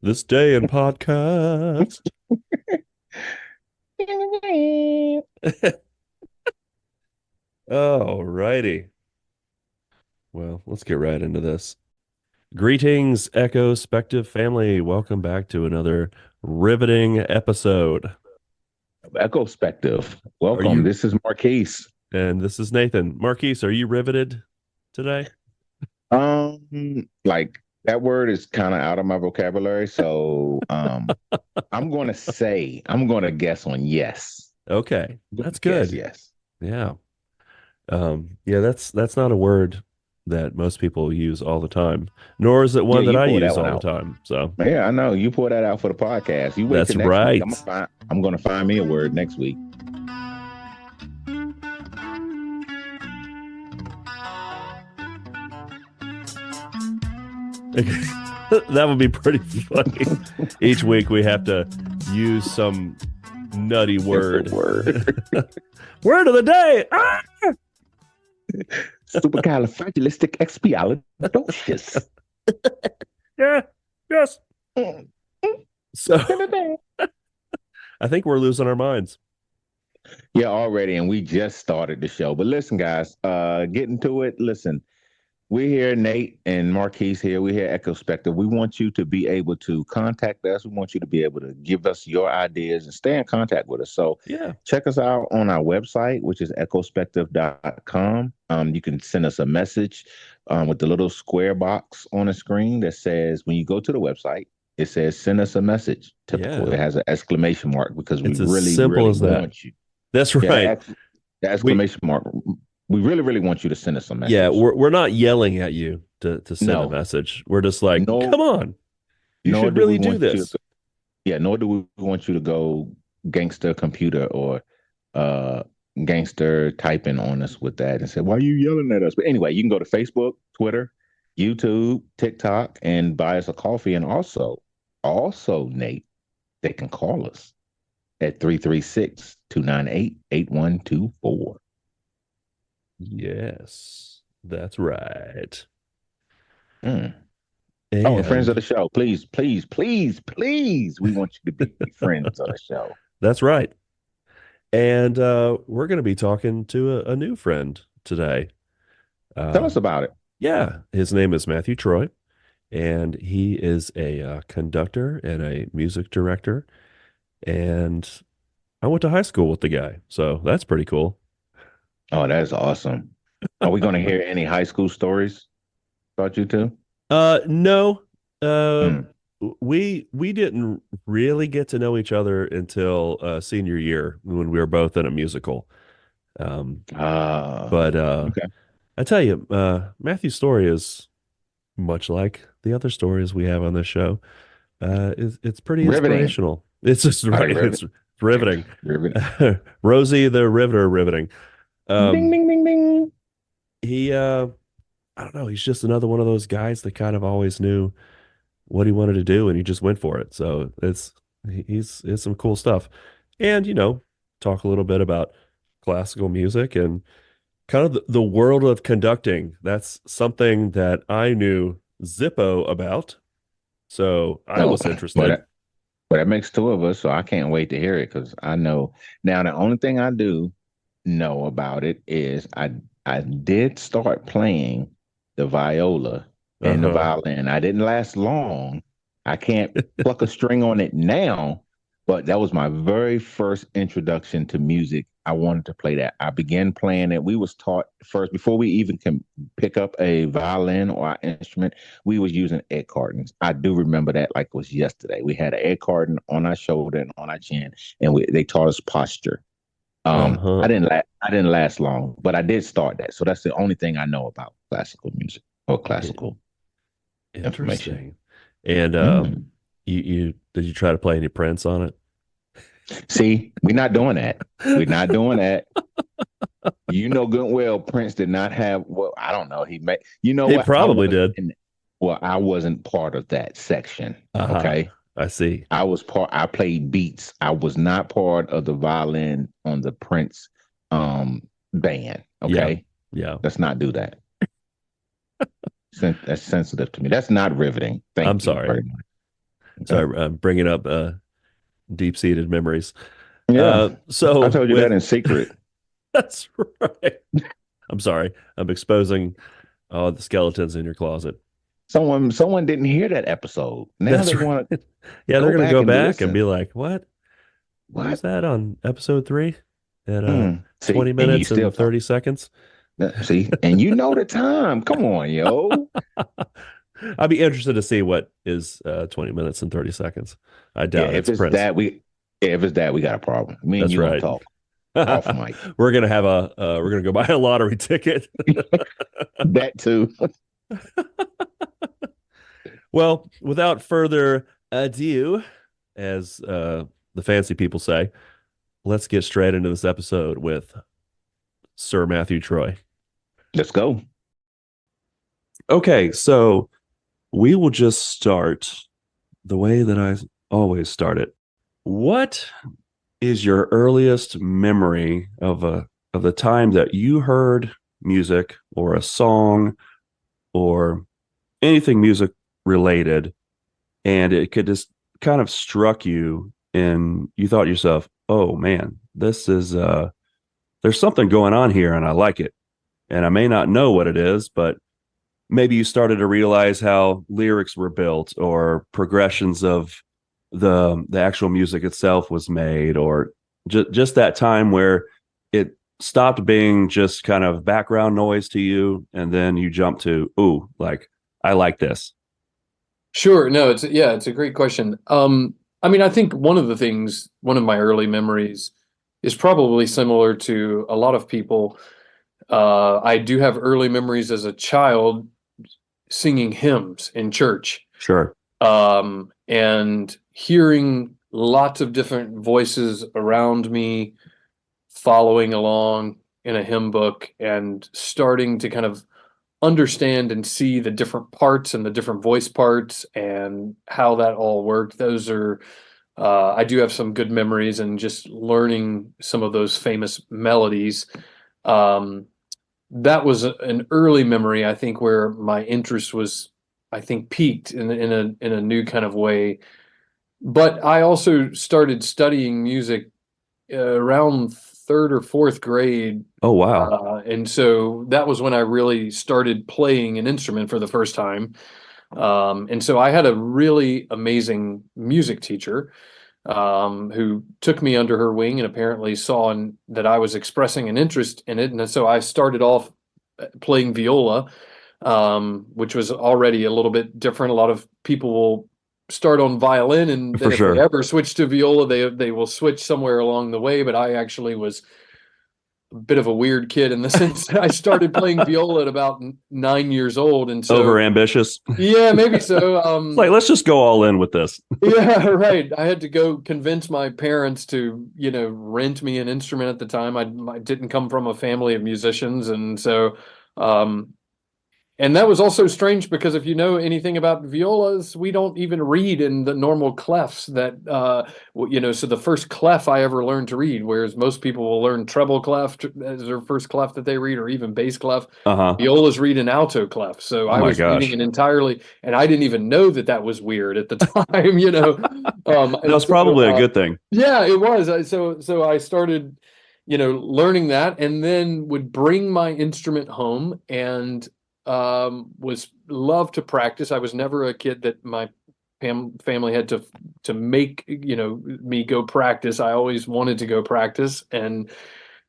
This day in podcast. All righty. Well, let's get right into this. Greetings, Echo Spective family. Welcome back to another riveting episode. Echospective. Are Welcome. you, This is Marquise. and this is Nathan. Marquise, are you riveted today? Like that word is kind of out of my vocabulary, so I'm gonna guess on yes. Okay, I'm gonna that's guess good. yes. Yeah. Yeah, that's not a word that most people use all the time, nor is it Yeah, one that you I pull that use one all the out. time. So Yeah, I know. You pull that out for the podcast. You wait that's till next week. right. I'm gonna find me a word next week. That would be pretty funny. Each week we have to use some nutty It's a word. word. Word of the day. Ah! Supercalifragilisticexpialidocious. Yeah, yes. So I think we're losing our minds. Yeah, already, and we just started the show. But listen, guys, getting to it. Listen, we're here, Nate and Marquise here. We're here, Echospective. We want you to be able to contact us. We want you to be able to give us your ideas and stay in contact with us. So Yeah. check us out on our website, which is echospective.com. You can send us a message with the little square box on the screen that says, when you go to the website, it says, send us a message. Typical. Yeah. It has an exclamation mark because we It's as really, simple really as that. want you. That's Yeah, right. the We exclamation mark. We really, really want you to send us a yeah, message. we're not yelling at you to send a No, message. We're just like, no, come on, you nor should do we really do want you this. to, yeah, nor do we want you to go gangster computer or uh gangster typing on us with that and say, why are you yelling at us? But anyway, you can go to Facebook, Twitter, YouTube, TikTok, and buy us a coffee. And also, Nate, they can call us at 336-298-8124. Yes, that's right. Mm. Oh, and friends of And the show, please, please, please, please, we want you to be friends of the show. that's right. And we're going to be talking to a new friend today. Tell Uh, us about it. yeah, his name is Matthew Troy, and he is a conductor and a music director. And I went to high school with the guy, so that's pretty cool. Oh, that is awesome. Are we going to hear any high school stories about you too? No, uh, Mm. we didn't really get to know each other until senior year when we were both in a musical. Um, but Okay. I tell you, Matthew's story is much like the other stories we have on this show. It's pretty Riveting. inspirational. It's just I right. like It's riveting. riveting. Riveting. Rosie the Riveter riveting. Ding, Um, ding, ding, ding. he I don't know, he's just another one of those guys that kind of always knew what he wanted to do and he just went for it. So it's some cool stuff. And talk a little bit about classical music and kind of the world of conducting. That's something that I knew Zippo about. So I No, was but interested. that makes two of us, so I can't wait to hear it because I know now the only thing I do know about it is I did start playing the viola and the Uh-huh. violin. I didn't last long. I can't pluck a string on it now, but that was my very first introduction to music. I wanted to play that. I began playing it. We was taught first before we even can pick up a violin or an instrument. We was using egg cartons. I do remember that like it was yesterday. We had an egg carton on our shoulder and on our chin, and they taught us posture. Uh-huh. I didn't last long, but I did start that. So that's the only thing I know about classical music or I- classical information. Interesting. And Mm. you did you try to play any Prince on it? See, we're not doing that. We're not doing that. You know good and well Prince did not have, well, I don't know. He may, you know He what? probably did. I wasn't part of that section. Uh-huh. Okay. I see. I played beats. I was not part of the violin on the Prince band. Yeah. Okay. Yeah. Let's not do that. That's sensitive to me. That's not riveting. I'm Thank you sorry. very much. Okay. Sorry, I'm bringing up deep-seated memories. Yeah, I So told you that with in secret. that's right. I'm sorry. I'm exposing the skeletons in your closet. Someone didn't hear that episode. Now That's they right. want to Yeah, they're go gonna back go and back and be listen. like, what was What? that on episode 3 at See, 20 and you minutes still and talk. 30 seconds? See, and you know the time. Come on, yo. I'd be interested to see what is 20 minutes and 30 seconds. I Yeah, doubt it's Prince. if it's that we got a problem. Me and That's you gonna right. talk off mic. We're gonna go buy a lottery ticket. That too. Well, without further ado, as the fancy people say, let's get straight into this episode with Sir Matthew Troy. Let's go. Okay, so we will just start the way that I always start it. What is your earliest memory of the time that you heard music or a song or anything music related, and it could just kind of struck you and you thought to yourself, oh man, this is there's something going on here and I like it. And I may not know what it is, but maybe you started to realize how lyrics were built or progressions of the actual music itself was made, or just that time where it stopped being just kind of background noise to you and then you jump to, ooh, like I like this. Sure. No, it's a great question. I mean, I think one of my early memories is probably similar to a lot of people. I do have early memories as a child singing hymns in church, Sure. and hearing lots of different voices around me following along in a hymn book and starting to kind of understand and see the different parts and the different voice parts and how that all worked. Those are, I do have some good memories and just learning some of those famous melodies. Um, that was an early memory, I think, where my interest was, I think, peaked in a new kind of way. But I also started studying music around third or fourth grade. Oh wow. And so that was when I really started playing an instrument for the first time. And so I had a really amazing music teacher who took me under her wing and apparently saw that I was expressing an interest in it. And so I started off playing viola, which was already a little bit different. A lot of people will start on violin, and then For if they sure. ever switch to viola, they will switch somewhere along the way. But I actually was a bit of a weird kid in the sense that I started playing viola at about 9 years old, and Over so ambitious. yeah, maybe so. It's like, let's just go all in with this. Yeah, right. I had to go convince my parents to, rent me an instrument at the time. I didn't come from a family of musicians, and so um, and that was also strange because if you know anything about violas, we don't even read in the normal clefs that, so the first clef I ever learned to read, whereas most people will learn treble clef as their first clef that they read, or even bass clef. Uh-huh. Violas read an alto clef. So Oh I my was reading gosh. an entirely, and I didn't even know that that was weird at the time, That And was so, probably a good thing. yeah, it was. So I started, learning that, and then would bring my instrument home and was loved to practice. I was never a kid that my family had to make me go practice. I always wanted to go practice, and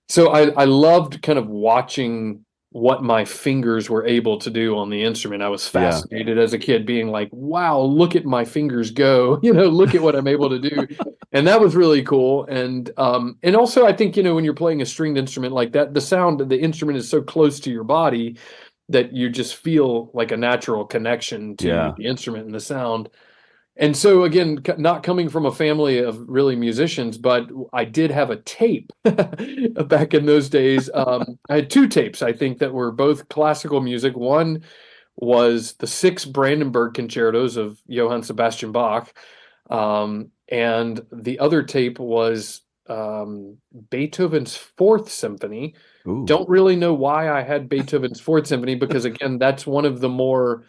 so I loved kind of watching what my fingers were able to do on the instrument. I was Yeah. fascinated as a kid, being like, "Wow, look at my fingers go! Look at what I'm able to do," and that was really cool. And also, I think when you're playing a stringed instrument like that, the sound of the instrument is so close to your body that you just feel like a natural connection to Yeah. the instrument and the sound. And so again, not coming from a family of really musicians, but I did have a tape back in those days. I had two tapes, I think, that were both classical music. One was the six Brandenburg concertos of Johann Sebastian Bach, and the other tape was Beethoven's Fourth Symphony. Ooh. Don't really know why I had Beethoven's Fourth Symphony, because again, that's one of the more,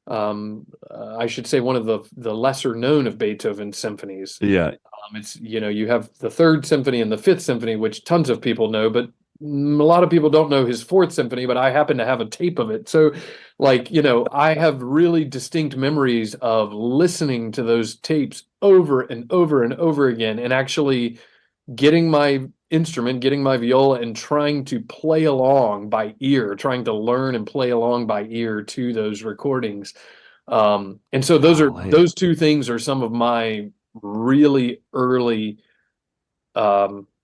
I should say, one of the lesser known of Beethoven's symphonies. Yeah. It's, you have the Third Symphony and the Fifth Symphony, which tons of people know, but a lot of people don't know his Fourth Symphony, but I happen to have a tape of it. So, like, I have really distinct memories of listening to those tapes over and over and over again, and actually getting my instrument, getting my viola, and trying to play along by ear, trying to learn and play along by ear to those recordings. And so those two things are some of my really early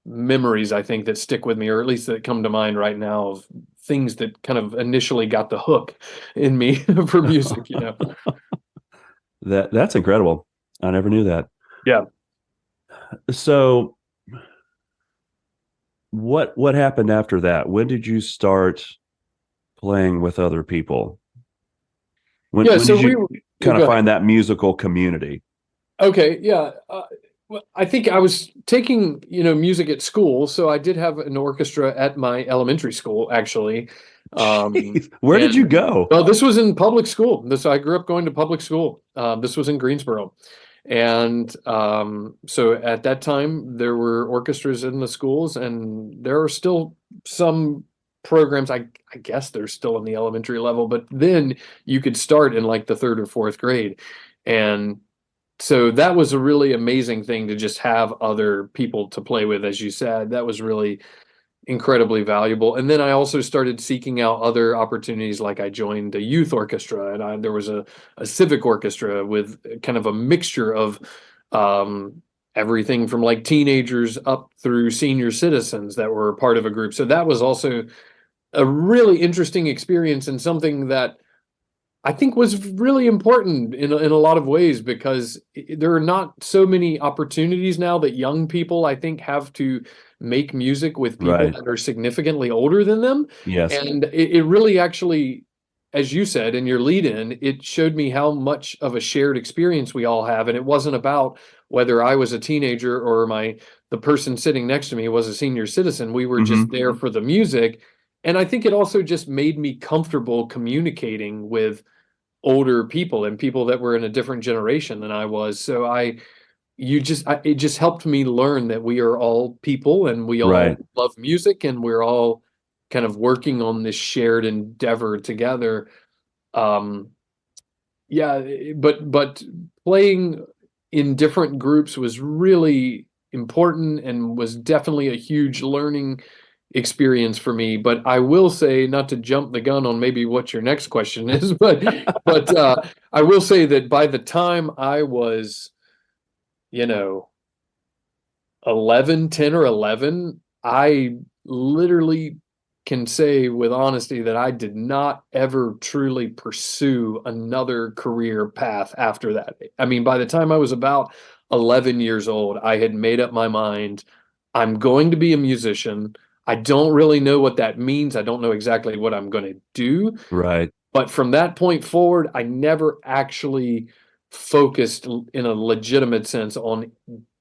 memories, I think, that stick with me, or at least that come to mind right now, of things that kind of initially got the hook in me for music. That's incredible. I never knew that. Yeah. So what happened after that? When did you start playing with other people? When So did you kind of find that musical community? Okay, yeah. Well, I think I was taking, music at school, so I did have an orchestra at my elementary school, actually. Where did you go? Well, this was in public school. I grew up going to public school. This was in Greensboro. And so at that time, there were orchestras in the schools, and there are still some programs. I guess they're still in the elementary level, but then you could start in like the third or fourth grade. And so that was a really amazing thing to just have other people to play with, as you said. That was really incredibly valuable. And then I also started seeking out other opportunities. Like I joined a youth orchestra, and there was a civic orchestra with kind of a mixture of everything from like teenagers up through senior citizens that were part of a group. So that was also a really interesting experience, and something that I think was really important in a lot of ways, because there are not so many opportunities now that young people, I think, have to make music with people that are significantly older than them. Yes. And it really actually, as you said in your lead in, it showed me how much of a shared experience we all have. And it wasn't about whether I was a teenager or the person sitting next to me was a senior citizen. We were just there for the music. And I think it also just made me comfortable communicating with older people and people that were in a different generation than I was. So it just helped me learn that we are all people, and we all love music, and we're all kind of working on this shared endeavor together. But playing in different groups was really important, and was definitely a huge learning experience for me. But I will say, not to jump the gun on maybe what your next question is, but I will say that by the time I was, 10 or 11, I literally can say with honesty that I did not ever truly pursue another career path after that. I mean, by the time I was about 11 years old, I had made up my mind, I'm going to be a musician. I don't really know what that means. I don't know exactly what I'm going to do. Right. But from that point forward, I never actually focused in a legitimate sense on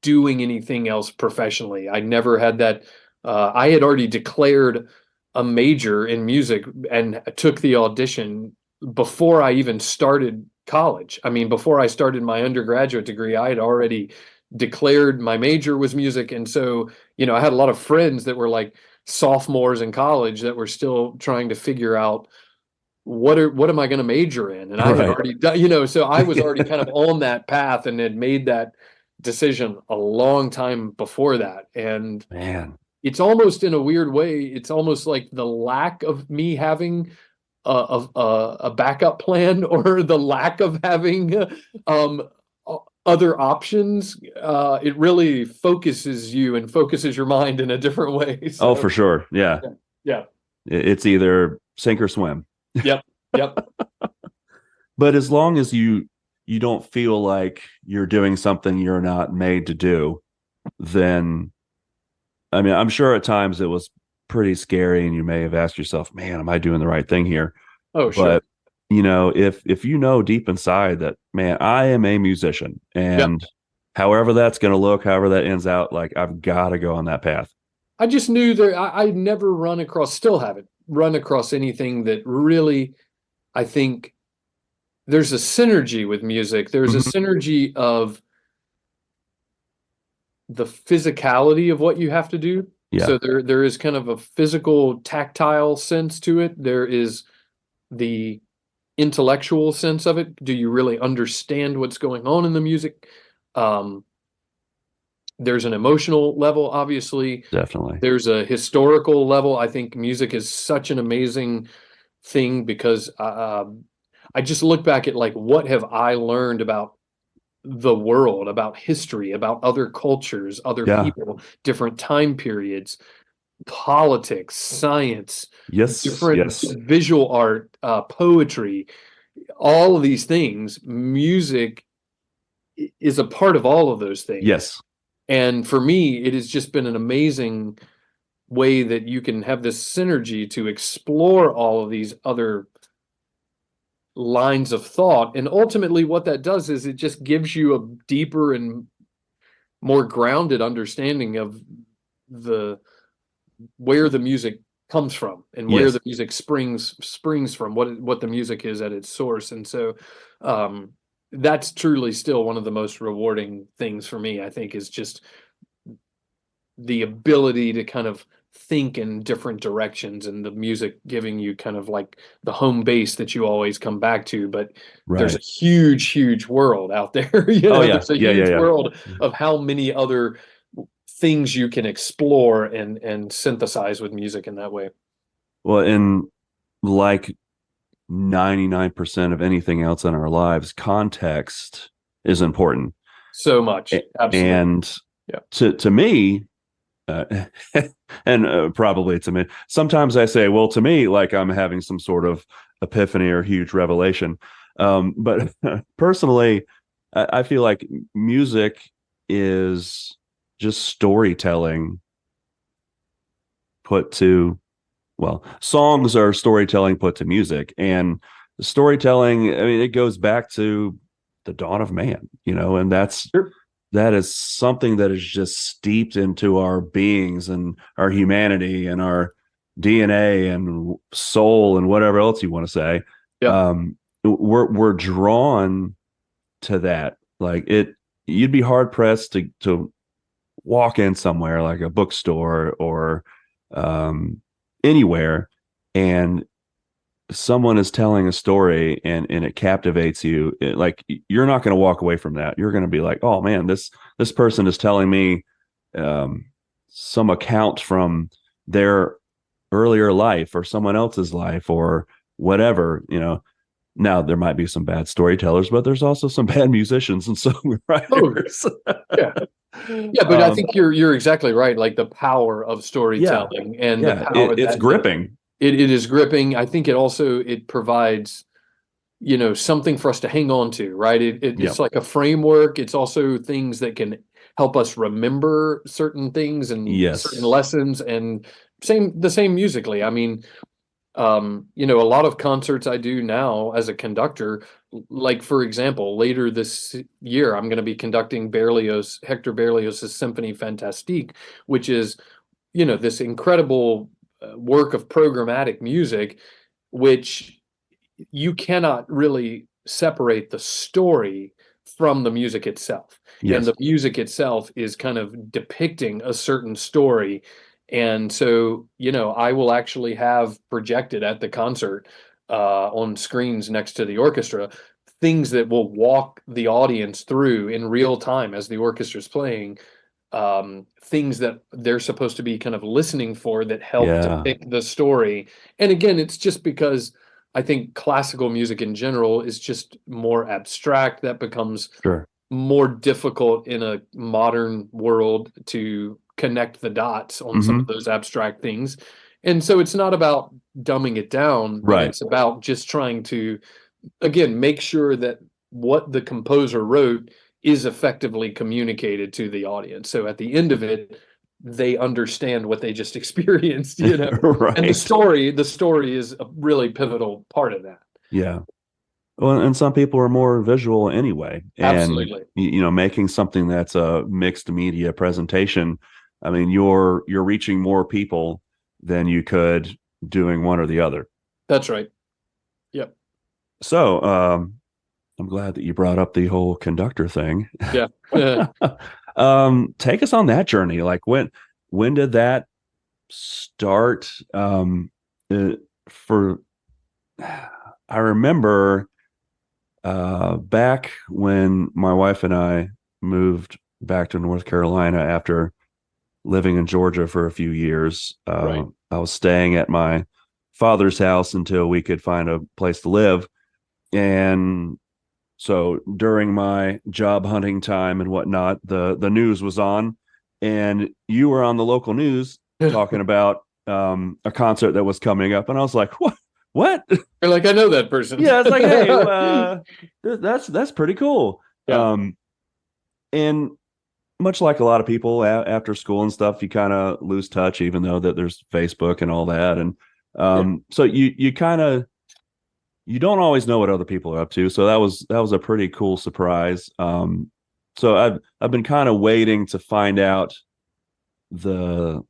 doing anything else professionally. I never had that. I had already declared a major in music and took the audition before I even started college. I mean, before I started my undergraduate degree, I had already declared my major was music. And so, I had a lot of friends that were like sophomores in college that were still trying to figure out what am I going to major in? And I had already done, so I was already kind of on that path and had made that decision a long time before that. And man, it's almost, in a weird way, it's almost like the lack of me having a backup plan, or the lack of having other options. It really focuses you and focuses your mind in a different way. So, oh, for sure. Yeah. It's either sink or swim. Yep. But as long as you don't feel like you're doing something you're not made to do, then, I mean, I'm sure at times it was pretty scary, and you may have asked yourself, man, am I doing the right thing here? Oh, sure. But, if deep inside that, man, I am a musician, and however that's going to look, however that ends out, like I've got to go on that path. I just knew that I never run across, still haven't run across anything that really, I think there's a synergy with music. There's a Mhm. synergy of the physicality of what you have to do. Yeah, So there is kind of a physical, tactile sense to it. There is the intellectual sense of it. Do you really understand what's going on in the music? Um, there's an emotional level, obviously. definitely. There's a historical level. I think music is such an amazing thing because I just look back at like what have I learned about the world, about history, about other cultures, other Yeah. people, different time periods, politics, science, Yes. different Yes. visual art, poetry, all of these things. Music is a part of all of those things. Yes. And for me, it has just been an amazing way that you can have this synergy to explore all of these other lines of thought. And ultimately, what that does is it just gives you a deeper and more grounded understanding of the where the music comes from and where Yes. the music springs from, what the music is at its source. And so um that's truly still one of the most rewarding things for me, I think, is just the ability to kind of think in different directions and the music giving you kind of like the home base that you always come back to. But there's a Right. huge world out there. Oh yeah. There's a Yeah. Yeah. huge Yeah. world of how many other things you can explore and synthesize with music in that way. Well, and like 99% of anything else in our lives, context is important. So much. Absolutely. And Yeah. to me, uh, and probably to me, sometimes I say, well, to me, like I'm having some sort of epiphany or huge revelation. But personally, I feel like music is just storytelling put to, well, songs are storytelling put to music. And storytelling, I mean, it goes back to the dawn of man, and Sure. that is something that is just steeped into our beings and our humanity and our DNA and soul and whatever else you want to say. Yeah. We're drawn to that. Like you'd be hard pressed to walk in somewhere like a bookstore or um, anywhere, and someone is telling a story and it captivates you. Like you're not going to walk away from that. You're going to be like, oh man, this person is telling me um, some account from their earlier life or someone else's life or whatever. Now there might be some bad storytellers, but there's also some bad musicians and Oh, songwriters. yeah. Yeah, but I um, think you're exactly right. Like the power of yeah, storytelling and the yeah, power it's that gripping. it is gripping. I think it provides, something for us to hang on to, right? Yeah, It's like a framework. It's also things that can help us remember certain things and certain yes, lessons, and the same musically. I mean, a lot of concerts I do now as a conductor, like for example, later this year, I'm going to be conducting Hector Berlioz's Symphony Fantastique, which is, this incredible work of programmatic music, which you cannot really separate the story from the music itself. And yes, the music itself is kind of depicting a certain story. And so, I will actually have projected at the concert on screens next to the orchestra things that will walk the audience through in real time as the orchestra's playing, things that they're supposed to be kind of listening for that help yeah, depict the story. And again, it's just because I think classical music in general is just more abstract. That becomes sure. more difficult in a modern world to connect the dots on some of Hmm. those abstract things. And so it's not about dumbing it down, but Right. it's about just trying to, again, make sure that what the composer wrote is effectively communicated to the audience. So at the end of it, they understand what they just experienced. And Right. the story is a really pivotal part of that. Yeah. Well, and some people are more visual anyway, and Absolutely. making something that's a mixed media presentation. I mean, you're reaching more people than you could doing one or the other. That's right. Yep. So, I'm glad that you brought up the whole conductor thing. Yeah. Take us on that journey. Like when did that start? For I remember back when my wife and I moved back to North Carolina after living in Georgia for a few years. Right. I was staying at my father's house until we could find a place to live. And so during my job hunting time and whatnot, the news was on, and you were on the local news talking about a concert that was coming up, and I was like, "What? What?" You're like, I know that person. Yeah, it's like, "Hey, that's pretty cool." Yeah. And much like a lot of people after school and stuff, you kind of lose touch, even though that there's Facebook and all that, and Yeah. so you kind of you don't always know what other people are up to. So that was a pretty cool surprise. So I've been kind of waiting to find out the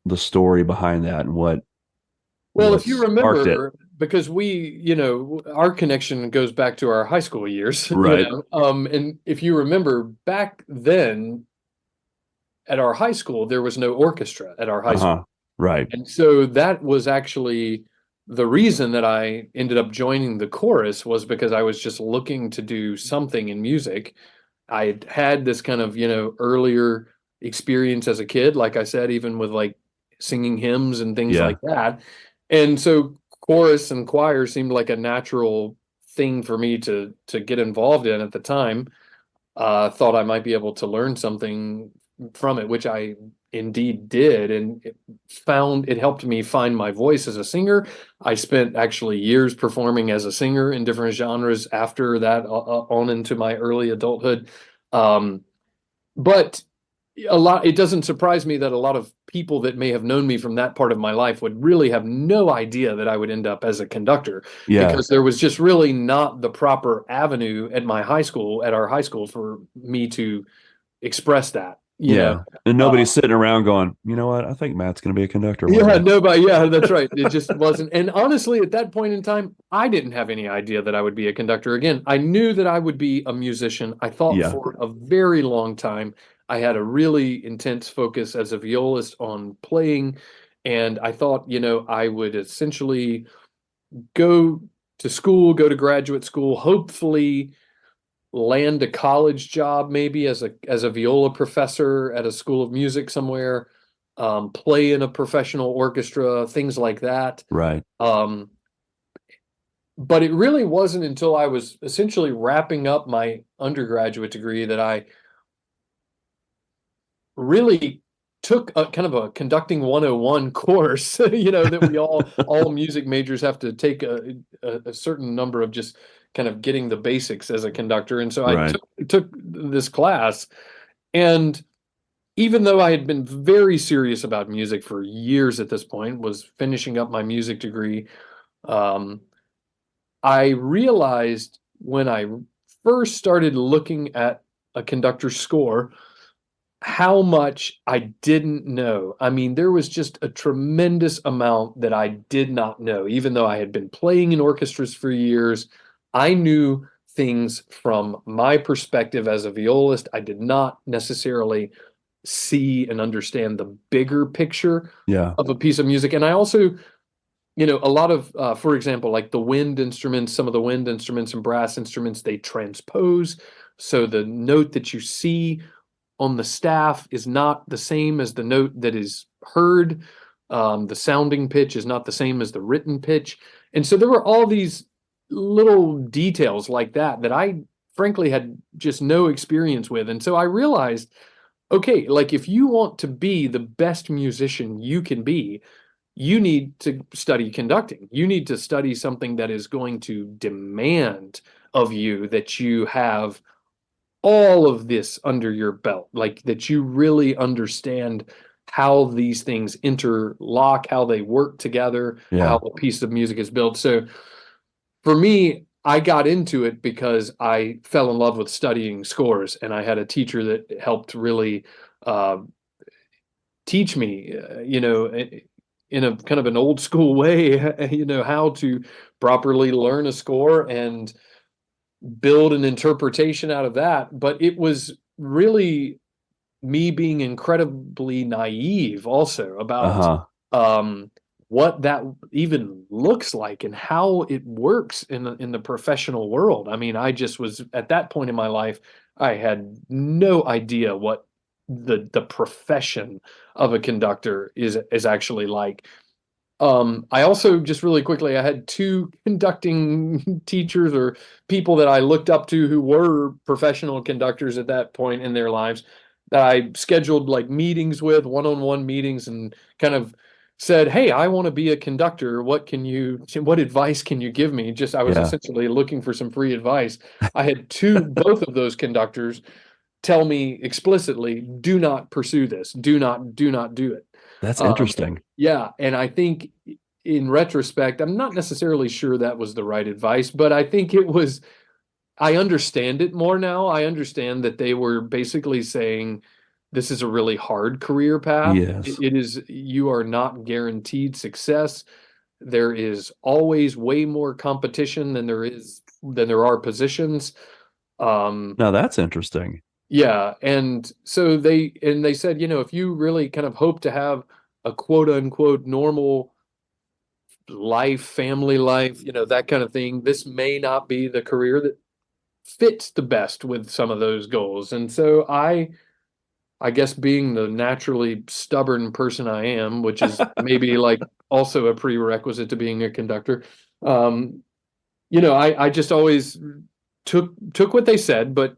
the story behind that and Well, what if you sparked it. remember, because our connection goes back to our high school years, Right. and if you remember back then at our high school, there was no orchestra at our high school. Uh-huh. Right. And so that was actually the reason that I ended up joining the chorus was because I was just looking to do something in music. I had this kind of, earlier experience as a kid, like I said, even with like singing hymns and things Yeah. like that. And so chorus and choir seemed like a natural thing for me to get involved in at the time. Thought I might be able to learn something from it, which I indeed did, and it helped me find my voice as a singer. I spent actually years performing as a singer in different genres after that, on into my early adulthood. Um, but it doesn't surprise me that a lot of people that may have known me from that part of my life would really have no idea that I would end up as a conductor, Yeah. because there was just really not the proper avenue at our high school for me to express that, Yeah. And Uh, nobody's sitting around going, you know what? I think Matt's going to be a conductor one yeah, day. nobody, yeah, that's right. It just wasn't. And honestly, at that point in time, I didn't have any idea that I would be a conductor. Again, I knew that I would be a musician. I thought Yeah. for a very long time, I had a really intense focus as a violist on playing. And I thought, I would essentially go to school, go to graduate school, hopefully land a college job, maybe as a viola professor at a school of music somewhere, play in a professional orchestra, things like that. Right. But it really wasn't until I was essentially wrapping up my undergraduate degree that I really took a kind of a conducting 101 course, that all music majors have to take a certain number of just kind of getting the basics as a conductor. And so I Right. took this class, and even though I had been very serious about music for years at this point, was finishing up my music degree, um, I realized when I first started looking at a conductor's score how much I didn't know. I mean, there was just a tremendous amount that I did not know. Even though I had been playing in orchestras for years, I knew things from my perspective as a violist. I did not necessarily see and understand the bigger picture Yeah. of a piece of music. And I also, a lot of, for example, like the wind instruments, some of the wind instruments and brass instruments, they transpose. So the note that you see on the staff is not the same as the note that is heard. The sounding pitch is not the same as the written pitch. And so there were all these little details like that I frankly had just no experience with. And so I realized, okay, like if you want to be the best musician you can be, you need to study conducting. You need to study something that is going to demand of you that you have all of this under your belt, like that you really understand how these things interlock, how they work together, how Yeah. a piece of music is built. So for me, I got into it because I fell in love with studying scores, and I had a teacher that helped really uh, teach me, in a kind of an old school way, how to properly learn a score and build an interpretation out of that. But it was really me being incredibly naive also about Uh-huh. um, what that even looks like and how it works in the professional world. I mean, I just was at that point in my life, I had no idea what the profession of a conductor is actually like. I also just really quickly, I had two conducting teachers or people that I looked up to who were professional conductors at that point in their lives that I scheduled like meetings with, one-on-one meetings, and kind of said, "Hey, I want to be a conductor. What advice can you give me?" Just I was Yeah. essentially looking for some free advice. I had both of those conductors tell me explicitly, "Do not pursue this. Do not do it." That's Um, interesting. yeah, and I think in retrospect, I'm not necessarily sure that was the right advice, but I think it was. I understand it more now. I understand that they were basically saying this is a really hard career path. Yes. It is, you are not guaranteed success. There is always way more competition than there are positions. Um, Now that's interesting. yeah, and so they said, if you really kind of hope to have a quote unquote normal life, family life, that kind of thing, this may not be the career that fits the best with some of those goals. And so I guess being the naturally stubborn person I am, which is maybe like also a prerequisite to being a conductor, um, I just always took what they said, but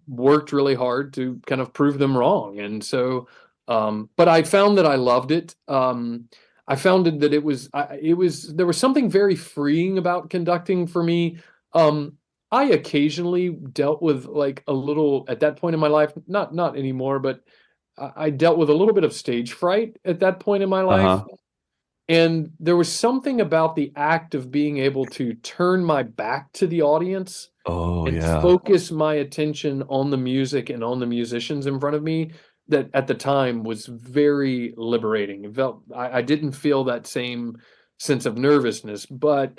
worked really hard to kind of prove them wrong. And so, but I found that I loved it. I found that there was something very freeing about conducting for me. I occasionally dealt with like a little at that point in my life, not anymore, but I dealt with a little bit of stage fright at that point in my life. Uh-huh. And there was something about the act of being able to turn my back to the audience Oh and yeah. focus my attention on the music and on the musicians in front of me that at the time was very liberating. It felt I didn't feel that same sense of nervousness, but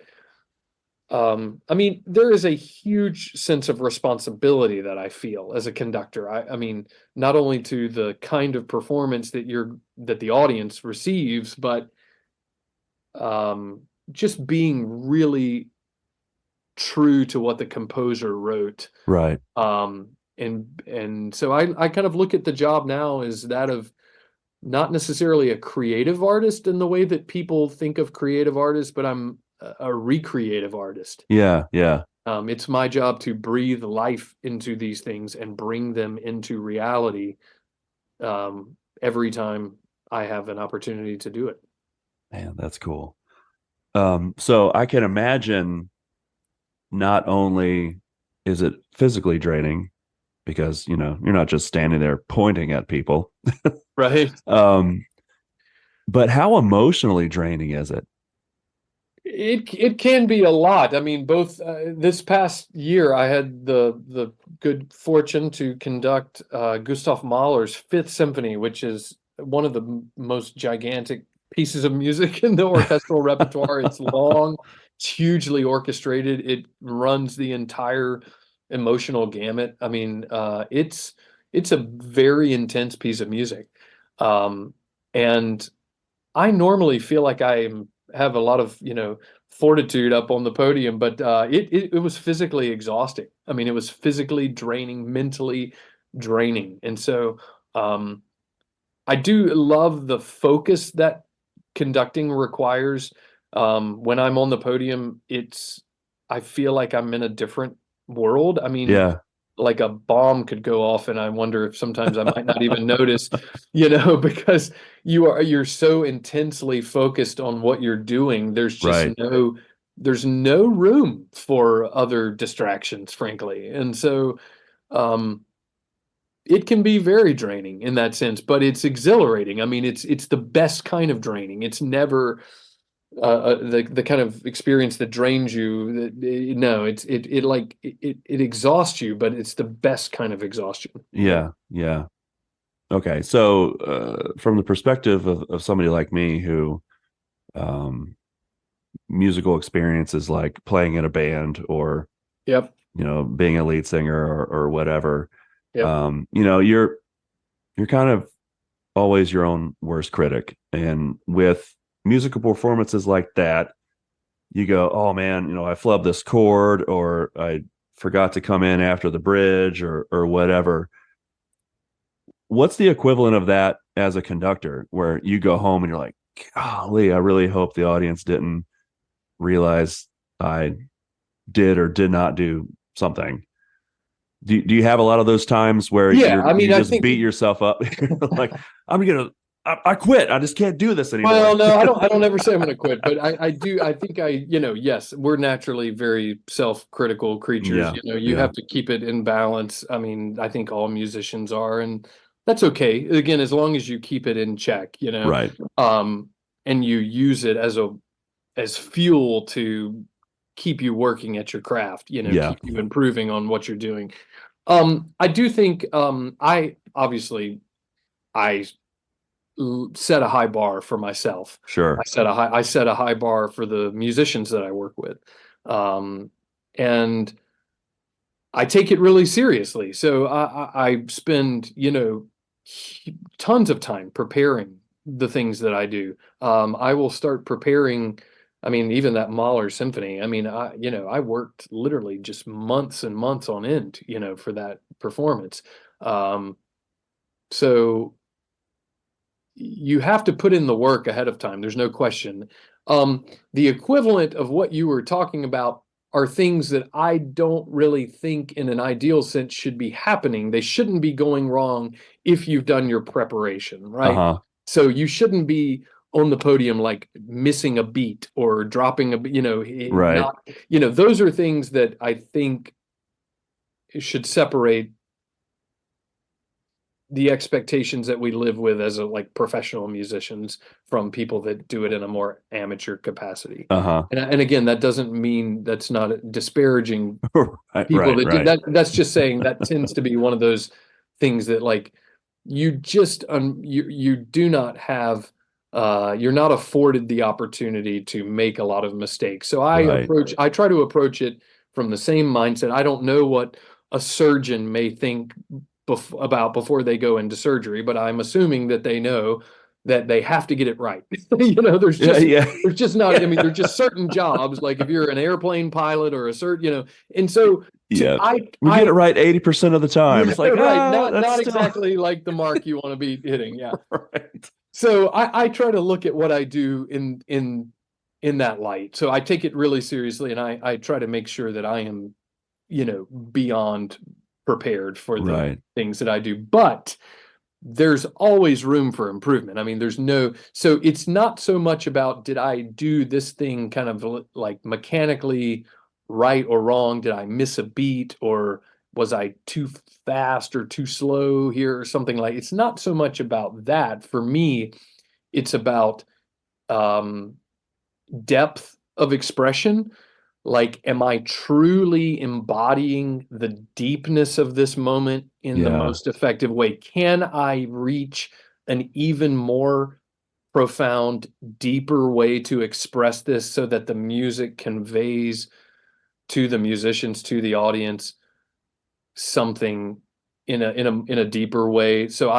I mean, there is a huge sense of responsibility that I feel as a conductor. I mean, not only to the kind of performance that the audience receives, but um, just being really true to what the composer wrote. Right. And so I kind of look at the job now as that of not necessarily a creative artist in the way that people think of creative artists, but I'm a recreative artist. Yeah, yeah. It's my job to breathe life into these things and bring them into reality every time I have an opportunity to do it. Man, that's cool. So I can imagine not only is it physically draining because, you're not just standing there pointing at people, Right. um, but how emotionally draining is it? It can be a lot. I mean, both this past year, I had the good fortune to conduct Gustav Mahler's Fifth Symphony, which is one of the most gigantic pieces of music in the orchestral repertoire. It's long, it's hugely orchestrated. It runs the entire emotional gamut. I mean, it's a very intense piece of music, and I normally feel like I have a lot of, fortitude up on the podium, but it was physically exhausting. I mean, it was physically draining, mentally draining. And so um, I do love the focus that conducting requires. When I'm on the podium, I feel like I'm in a different world. I mean, Yeah. like a bomb could go off, and I wonder if sometimes I might not even notice, because you're so intensely focused on what you're doing. Right. There's no room for other distractions, frankly. And so um it can be very draining in that sense, but it's exhilarating. I mean, it's the best kind of draining. It's never the kind of experience that drains you. No, it exhausts you, but it's the best kind of exhaustion. Yeah, yeah. Okay, so from the perspective of somebody like me who um, musical experience is like playing in a band or Yep. being a lead singer or whatever, Yep. you're kind of always your own worst critic. And with musical performances like that, you go, oh man, I flubbed this chord or I forgot to come in after the bridge or whatever. What's the equivalent of that as a conductor where you go home and you're like, golly, I really hope the audience didn't realize I did or did not do something. Do you have a lot of those times where Yeah, I you mean, I just think. beat yourself up? Like, I quit. I just can't do this Well, anymore. no, I don't ever say I'm going to quit, but I do. I think yes, we're naturally very self-critical creatures. Yeah. You Yeah. have to keep it in balance. I mean, I think all musicians are, and that's okay. Again, as long as you keep it in check, Right. um, and you use it as fuel to keep you working at your craft, Yeah. keep you improving on what you're doing. I do think, I obviously I set a high bar for myself. Sure. I set a high bar for the musicians that I work with. And I take it really seriously. So I spend, tons of time preparing the things that I do. I will start preparing. I mean, even that Mahler symphony. I mean, I worked literally just months and months on end, for that performance. Um, so you have to put in the work ahead of time. There's no question. The equivalent of what you were talking about are things that I don't really think in an ideal sense should be happening. They shouldn't be going wrong if you've done your preparation, right? Uh-huh. So you shouldn't be on the podium like missing a beat or dropping Right. not, those are things that I think should separate the expectations that we live with as like professional musicians from people that do it in a more amateur capacity. Uh-huh. And again, that doesn't mean that's not disparaging Right. people Right. that do Right. that. That's just saying that tends to be one of those things that like you just you do not have you're not afforded the opportunity to make a lot of mistakes. So Right. I try to approach it from the same mindset. I don't know what a surgeon may think about before they go into surgery, but I'm assuming that they know that they have to get it right. There's Yeah. just Yeah. there's just not. I mean, there's just certain jobs, like if you're an airplane pilot or a and so Yeah. We get I it right 80% of the time. yeah, It's like, right, that's not still exactly like the mark you want to be hitting. Yeah. right. So I try to look at what I do in that light. So I take it really seriously, and I try to make sure that I am beyond prepared for the Right. things that I do. But there's always room for improvement. I mean, so it's not so much about did I do this thing kind of like mechanically right or wrong? Did I miss a beat or was I too fast or too slow here or something like it's not so much about that. For me, it's about um depth of expression. Like, am I truly embodying the deepness of this moment in the Yeah. most effective way? Can I reach an even more profound, deeper way to express this so that the music conveys to the musicians, to the audience, something in a deeper way? So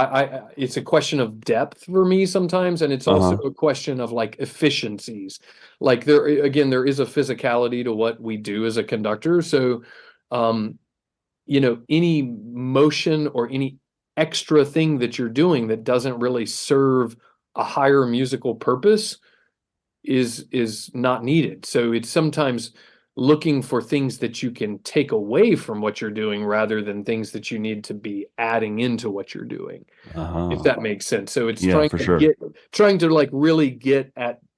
it's a question of depth for me sometimes, and it's also Uh-huh. a question of like efficiencies. Like there is a physicality to what we do as a conductor. So um any motion or any extra thing that you're doing that doesn't really serve a higher musical purpose is not needed. So it's sometimes looking for things that you can take away from what you're doing rather than things that you need to be adding into what you're doing, if Uh-huh. that makes sense. So it's Yeah, for sure. trying to like really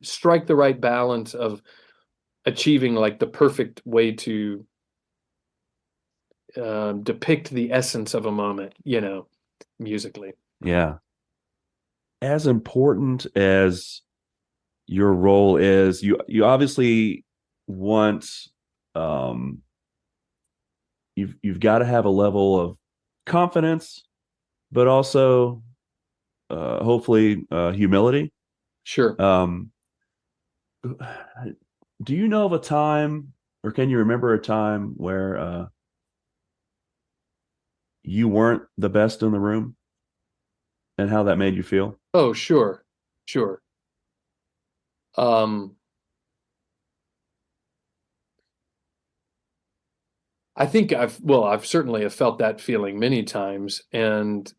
strike the right balance of achieving like the perfect way to depict the essence of a moment, musically. Yeah. As important as your role is. You obviously want, um you've got to have a level of confidence, but also hopefully humility. Sure. Um do you know of a time, or can you remember a time where you weren't the best in the room and how that made you feel? Oh, sure. Sure. Um, I think I've certainly have felt that feeling many times. And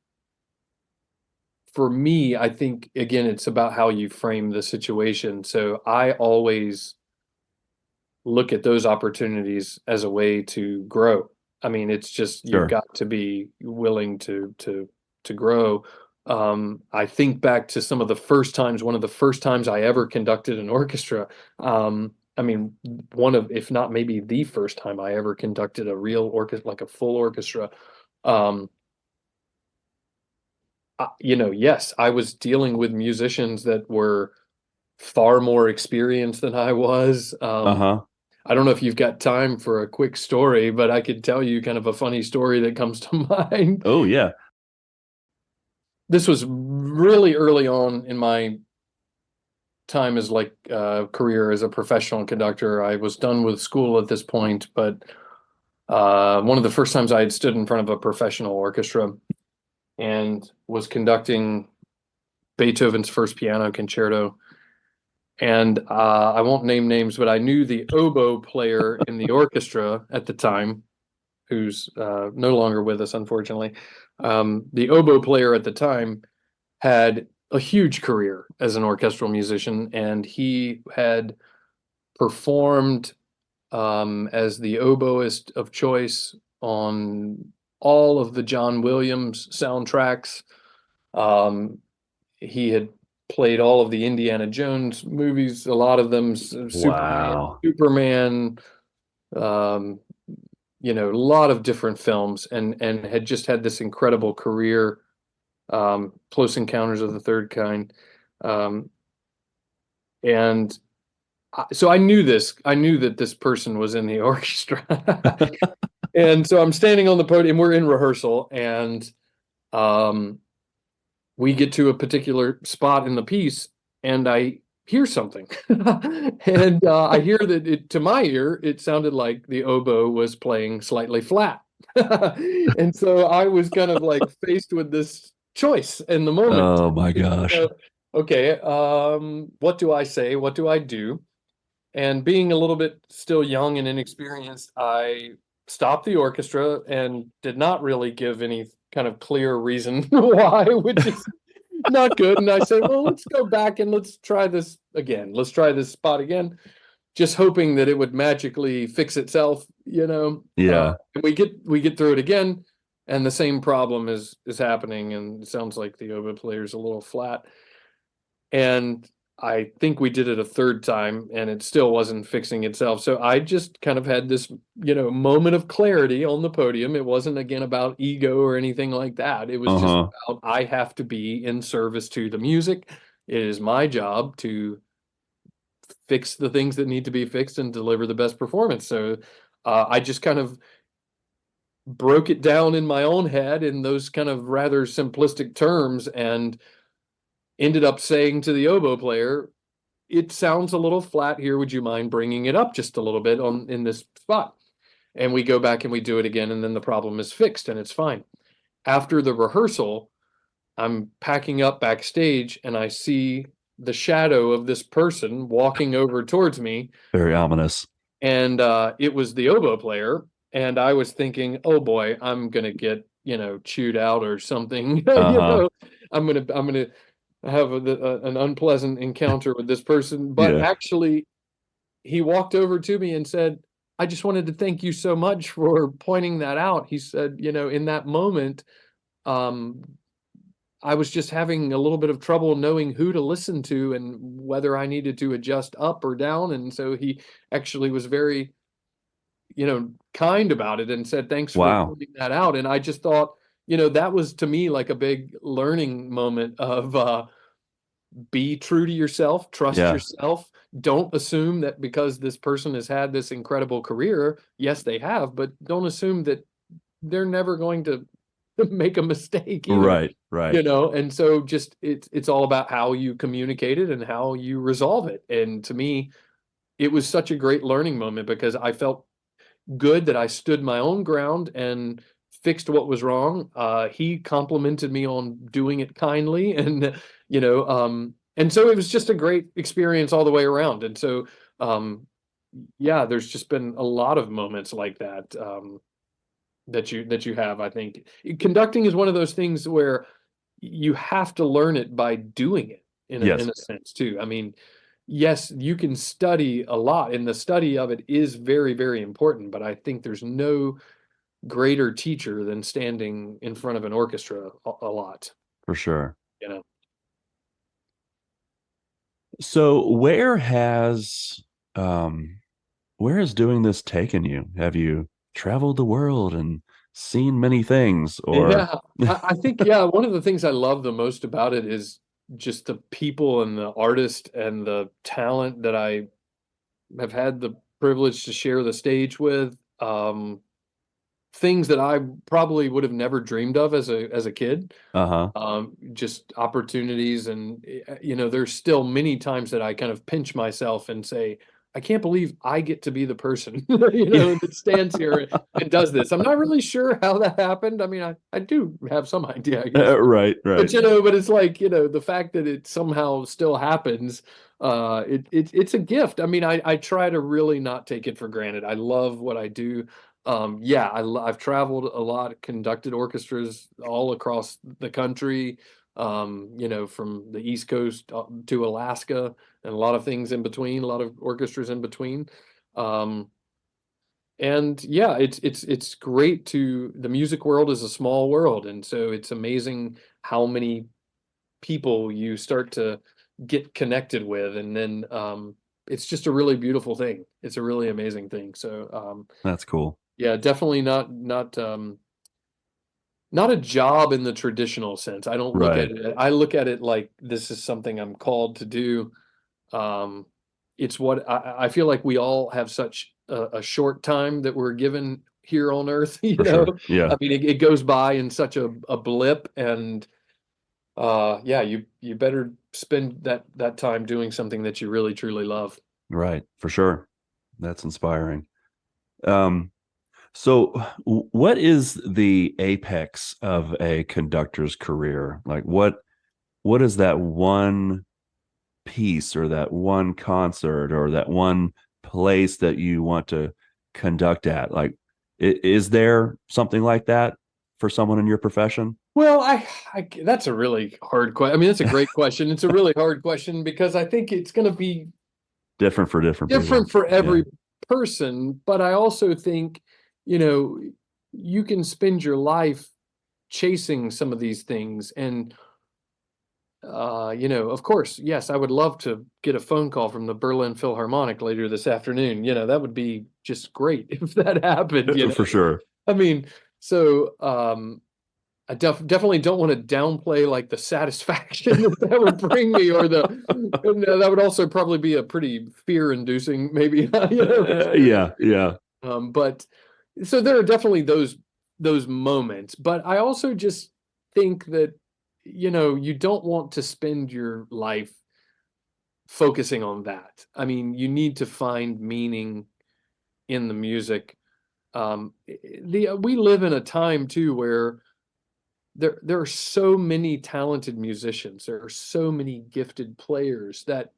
for me, I think again, it's about how you frame the situation. So I always look at those opportunities as a way to grow. I mean, it's just you've Sure. got to be willing to grow. I think back to some of the first times, one of the first times I ever conducted an orchestra. I mean, one of, if not maybe the first time I ever conducted a real orchestra, like a full orchestra. Um, yes, I was dealing with musicians that were far more experienced than I was. Uh-huh. I don't know if you've got time for a quick story, but I could tell you kind of a funny story that comes to mind. Oh yeah. This was really early on in my time as like career as a professional conductor. I was done with school at this point, but one of the first times I had stood in front of a professional orchestra and was conducting Beethoven's first piano concerto. And I won't name names, but I knew the oboe player in the orchestra at the time, who's no longer with us, unfortunately. The oboe player at the time had a huge career as an orchestral musician, and he had performed as the oboist of choice on all of the John Williams soundtracks. Um, he had played all of the Indiana Jones movies, a lot of them, Wow. Superman, um, a lot of different films, and had just had this incredible career. Close Encounters of the Third Kind, um, and so I knew this. I knew that this person was in the orchestra, and so I'm standing on the podium. We're in rehearsal, and um, we get to a particular spot in the piece, and I hear something, and I hear that to my ear, it sounded like the oboe was playing slightly flat, and so I was kind of like faced with this choice in the moment. Oh my You gosh. know, okay, what do I say? What do I do? And being a little bit still young and inexperienced, I stopped the orchestra and did not really give any kind of clear reason why, which is not good. And I said, well, let's go back and let's try this again. Let's try this spot again, just hoping that it would magically fix itself, Yeah. And we get through it again, and the same problem is happening, and it sounds like the oboe player's a little flat. And I think we did it a third time and it still wasn't fixing itself. So I just kind of had this, moment of clarity on the podium. It wasn't again about ego or anything like that. It was just Uh-huh. about I have to be in service to the music. It is my job to fix the things that need to be fixed and deliver the best performance. So I just kind of broke it down in my own head in those kind of rather simplistic terms and ended up saying to the oboe player, it sounds a little flat here. Would you mind bringing it up just a little bit on in this spot? And we go back and we do it again, and then the problem is fixed and it's fine. After the rehearsal, I'm packing up backstage and I see the shadow of this person walking over towards me, Very ominous. and it was the oboe player. And I was thinking, oh boy, I'm gonna get chewed out or something. Uh-huh. I'm gonna have an unpleasant encounter with this person. But Yeah. actually, he walked over to me and said, I just wanted to thank you so much for pointing that out. He said, in that moment, um, I was just having a little bit of trouble knowing who to listen to and whether I needed to adjust up or down. And so he actually was very, kind about it and said, thanks for Wow. pointing that out. And I just thought, that was to me like a big learning moment of, be true to yourself, trust Yeah. yourself. Don't assume that because this person has had this incredible career, yes, they have, but don't assume that they're never going to make a mistake either, Right. Right. and so just it's all about how you communicate it and how you resolve it. And to me, it was such a great learning moment because I felt good that I stood my own ground and fixed what was wrong. He complimented me on doing it kindly, and so it was just a great experience all the way around. And so, yeah, there's just been a lot of moments like that, that you have. I think conducting is one of those things where you have to learn it by doing it in Yes, a sense too. I mean, yes, you can study a lot, and the study of it is very, very important, but I think there's no greater teacher than standing in front of an orchestra a lot, for sure. you know. So where has doing this taken you? Have you traveled the world and seen many things, or Yeah, I think, yeah, one of the things I love the most about it is just the people and the artist and the talent that I have had the privilege to share the stage with. Things that I probably would have never dreamed of as a kid. uh-huh. Just opportunities, and there's still many times that I kind of pinch myself and say, I can't believe I get to be the person that stands here and does this. I'm not really sure how that happened. I mean, I do have some idea, I guess, Right, but right. but it's like, the fact that it somehow still happens, it's a gift. I mean, I try to really not take it for granted. I love what I do. Yeah, I've traveled a lot, conducted orchestras all across the country, from the East Coast to Alaska, and a lot of things in between, a lot of orchestras in between. Um, and yeah, it's great the music world is a small world, and so it's amazing how many people you start to get connected with, and then it's just a really beautiful thing. It's a really amazing thing. So That's cool. yeah, definitely not a job in the traditional sense. I don't look at Right. it. I look at it like this is something I'm called to do. Um, it's what I feel like we all have such a short time that we're given here on Earth. For sure. Yeah. I mean, it goes by in such a blip, and yeah, you better spend that time doing something that you really truly love. Right. For sure. That's inspiring. Um, so what is the apex of a conductor's career? Like what is that one piece or that one concert or that one place that you want to conduct at? Like, is there something like that for someone in your profession? Well, that's a really hard question. I mean, that's a great question. It's a really hard question because I think it's going to be Different for different different people. for Yeah, every person, but I also think, you know, you can spend your life chasing some of these things. And of course, yes, I would love to get a phone call from the Berlin Philharmonic later this afternoon. That would be just great if that happened, for sure. I mean, so I definitely don't want to downplay like the satisfaction that would bring me, or that would also probably be a pretty fear-inducing, maybe, Yeah, yeah. But so there are definitely those moments, but I also just think that you don't want to spend your life focusing on that. I mean, you need to find meaning in the music. We live in a time too where there are so many talented musicians. There are so many gifted players that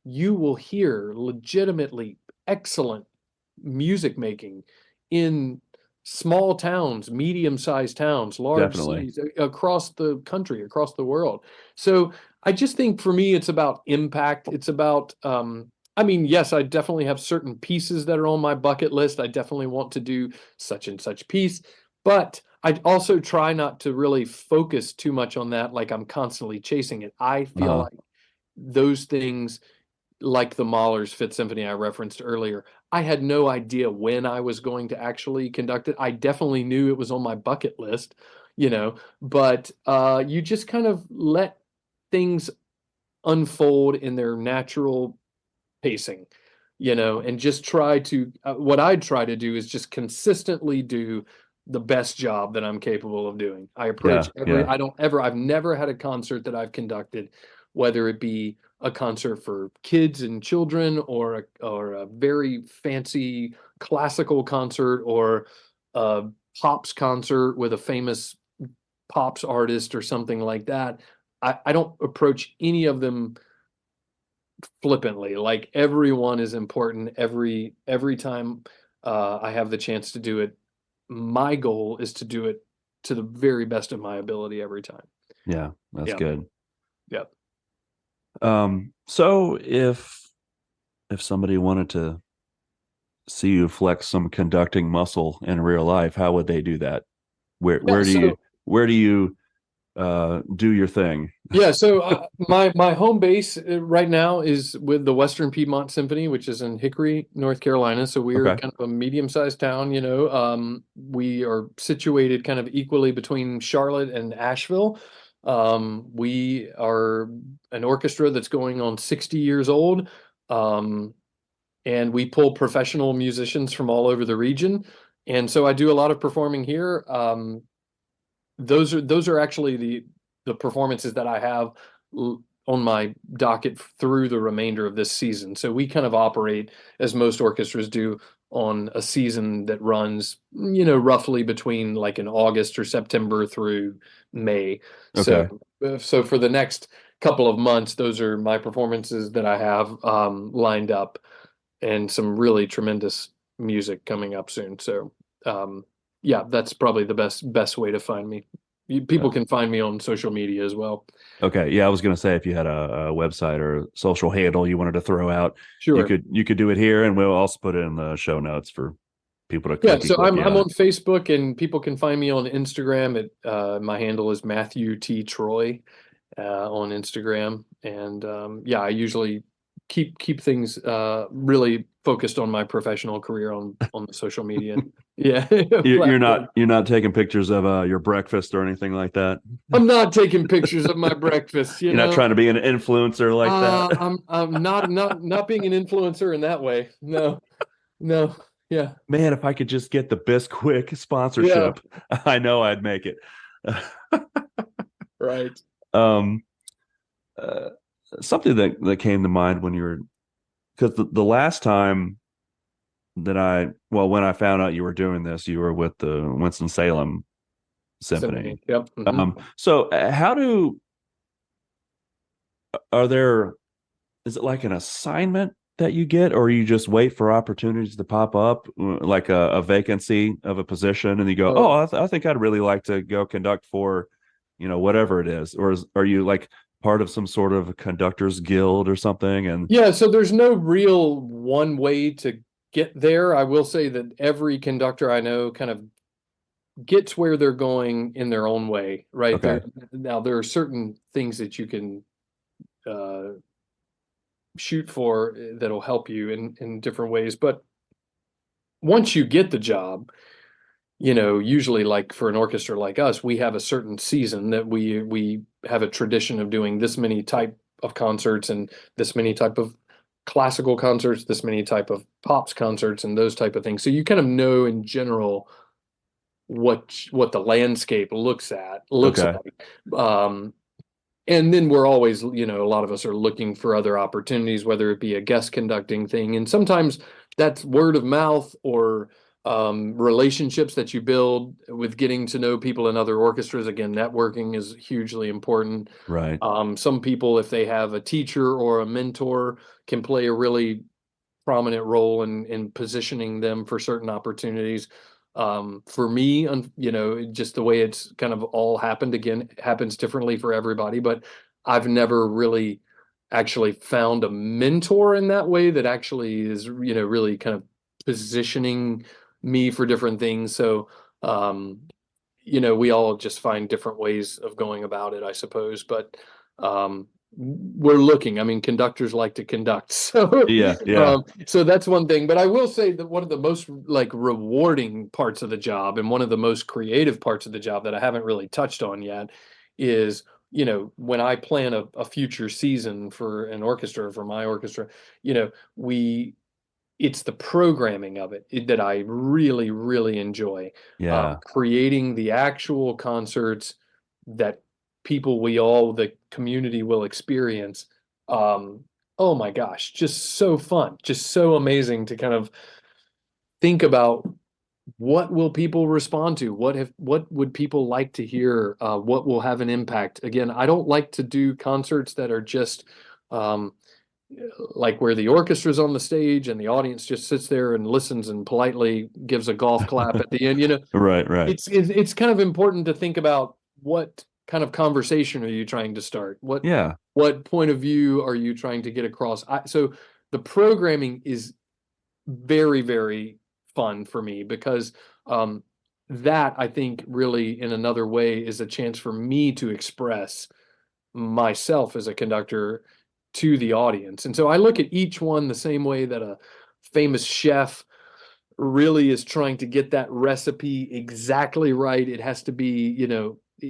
you will hear legitimately excellent music making in small towns, medium-sized towns, large Definitely. cities across the country, across the world. So I just think for me, it's about impact. It's about, I mean, yes, I definitely have certain pieces that are on my bucket list. I definitely want to do such and such piece, but I also try not to really focus too much on that, like I'm constantly chasing it. I feel Uh, like those things, like the Mahler's Fifth Symphony I referenced earlier, I had no idea when I was going to actually conduct it. I definitely knew it was on my bucket list, but you just kind of let things unfold in their natural pacing, and just try to, what I'd try to do is just consistently do the best job that I'm capable of doing. I approach Yeah, yeah. I've never had a concert that I've conducted, whether it be a concert for kids and children, or a very fancy classical concert, or a pops concert with a famous pops artist or something like that. I don't approach any of them flippantly. Like, everyone is important. Every time I have the chance to do it, my goal is to do it to the very best of my ability every time. Yeah, that's Yeah. good. Yeah. So if somebody wanted to see you flex some conducting muscle in real life, how would they do that? Where Yeah. where do you where do you do your thing? Yeah, so my home base right now is with the Western Piedmont Symphony, which is in Hickory, North Carolina. So we're Okay. kind of a medium-sized town, we are situated kind of equally between Charlotte and Asheville. We are an orchestra that's going on 60 years old. And we pull professional musicians from all over the region. And so I do a lot of performing here. Those are actually the performances that I have on my docket through the remainder of this season. So we kind of operate as most orchestras do on a season that runs, roughly between like in August or September through May. So, Okay. so for the next couple of months, those are my performances that I have lined up, and some really tremendous music coming up soon. So, yeah, that's probably the best way to find me. People can find me on social media as well. Okay. Yeah, I was gonna say if you had a website or a social handle you wanted to throw out, you Sure. could you could do it here, and we'll also put it in the show notes for people to Yeah, clicky so clicky I'm on. on Facebook, and people can find me on Instagram at my handle is Matthew T. Troy on Instagram. And yeah, I usually keep things really focused on my professional career on the social media. Yeah, platform. You're not taking pictures of your breakfast or anything like that. I'm not taking pictures of my breakfast, You're not trying to be an influencer like that. I'm not being an influencer in that way. No, no. Yeah. Man, if I could just get the Bisquick Yeah. sponsorship, I know I'd make it. Right. um, uh, Something that came to mind when you were, because the last time when I found out you were doing this, you were with the Winston-Salem Symphony. Symphony. Yep. Mhm. So are there, is it like an assignment that you get, or you just wait for opportunities to pop up, like a vacancy of a position, and you go, oh, Oh, I think I'd really like to go conduct for, whatever it is, or are you like part of some sort of conductors guild or something? And yeah. So there's no real one way to get there. I will say that every conductor I know kind of gets where they're going in their own way, right? okay, There are certain things that you can uh, shoot for that'll help you in different ways. But once you get the job, usually like for an orchestra like us, we have a certain season that we have a tradition of doing this many type of concerts, and this many type of classical concerts, this many type of pops concerts, and those type of things. So you kind of know in general what the landscape looks okay, like. And then we're always, a lot of us are looking for other opportunities, whether it be a guest conducting thing. And sometimes that's word of mouth, or relationships that you build with getting to know people in other orchestras. Again, networking is hugely important. right, Some people, if they have a teacher or a mentor, can play a really prominent role in positioning them for certain opportunities. For me, just the way it's kind of all happened, again, happens differently for everybody, but I've never really actually found a mentor in that way that actually is, really kind of positioning me for different things. So, we all just find different ways of going about it, I suppose. But we're looking. I mean, conductors like to conduct, so yeah, yeah, so that's one thing. But I will say that one of the most like rewarding parts of the job, and one of the most creative parts of the job that I haven't really touched on yet, is when I plan a future season for an orchestra, for my orchestra, it's the programming of it that I really, really enjoy. Yeah. Creating the actual concerts that the community will experience. Oh my gosh, just so fun, just so amazing to kind of think about what will people respond to? What would people like to hear? What will have an impact? Again, I don't like to do concerts that are just um, like where the orchestra's on the stage and the audience just sits there and listens and politely gives a golf clap at the end. Right, right. It's kind of important to think about what kind of conversation are you trying to start? Yeah, What point of view are you trying to get across? So the programming is very, very fun for me because that I think really in another way is a chance for me to express myself as a conductor to the audience. And so I look at each one the same way that a famous chef really is trying to get that recipe exactly right. It has to be,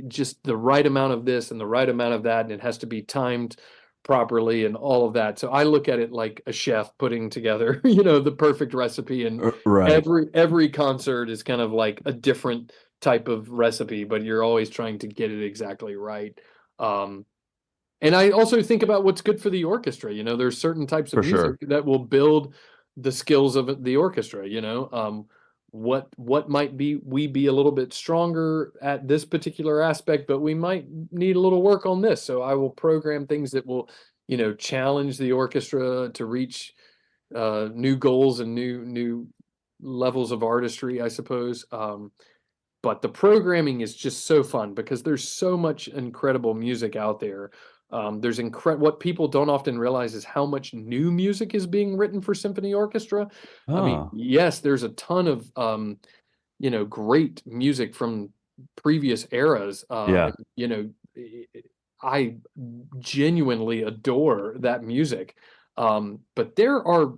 just the right amount of this and the right amount of that, and it has to be timed properly and all of that. So I look at it like a chef putting together, the perfect recipe, and right. every concert is kind of like a different type of recipe, but you're always trying to get it exactly right. Um, and I also think about what's good for the orchestra. There's certain types of For music sure. that will build the skills of the orchestra. What might we be a little bit stronger at this particular aspect, but we might need a little work on this. So I will program things that will, challenge the orchestra to reach new goals and new levels of artistry, I suppose. But the programming is just so fun because there's so much incredible music out there. What people don't often realize is how much new music is being written for symphony orchestra. I mean, Oh, yes, there's a ton of great music from previous eras. yeah. I genuinely adore that music. But there are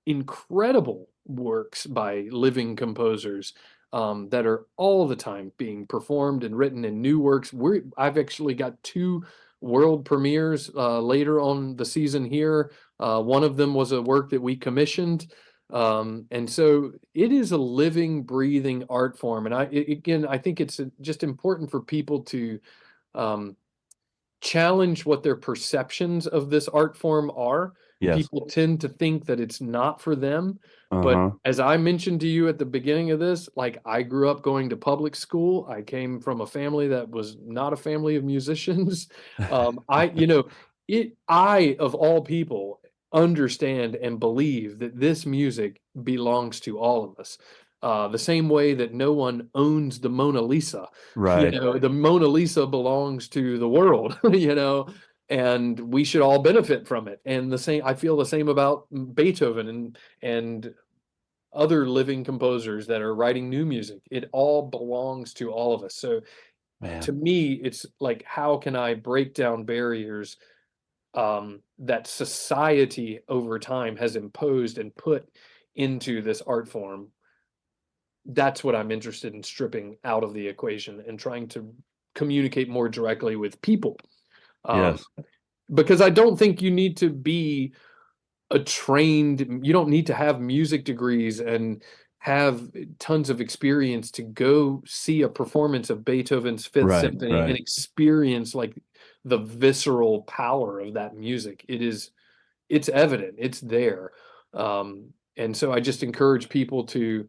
incredible works by living composers that are all the time being performed and written in new works. I've actually got two world premieres later on the season here. One of them was a work that we commissioned. And so it is a living, breathing art form. And again, I think it's just important for people to um, challenge what their perceptions of this art form are. Yes. People tend to think that it's not for them. But Uh-huh. as I mentioned to you at the beginning of this, like I grew up going to public school. I came from a family that was not a family of musicians. I, of all people, understand and believe that this music belongs to all of us. The same way that no one owns the Mona Lisa. Right. The Mona Lisa belongs to the world, and we should all benefit from it. And I feel the same about Beethoven and other living composers that are writing new music. It all belongs to all of us. So to Man. me, it's like, how can I break down barriers that society over time has imposed and put into this art form? That's what I'm interested in stripping out of the equation and trying to communicate more directly with people. Um, Yes. because I don't think you need to be you don't need to have music degrees and have tons of experience to go see a performance of Beethoven's Fifth Right, Symphony and right. experience like the visceral power of that music. It's evident, it's there. And so I just encourage people to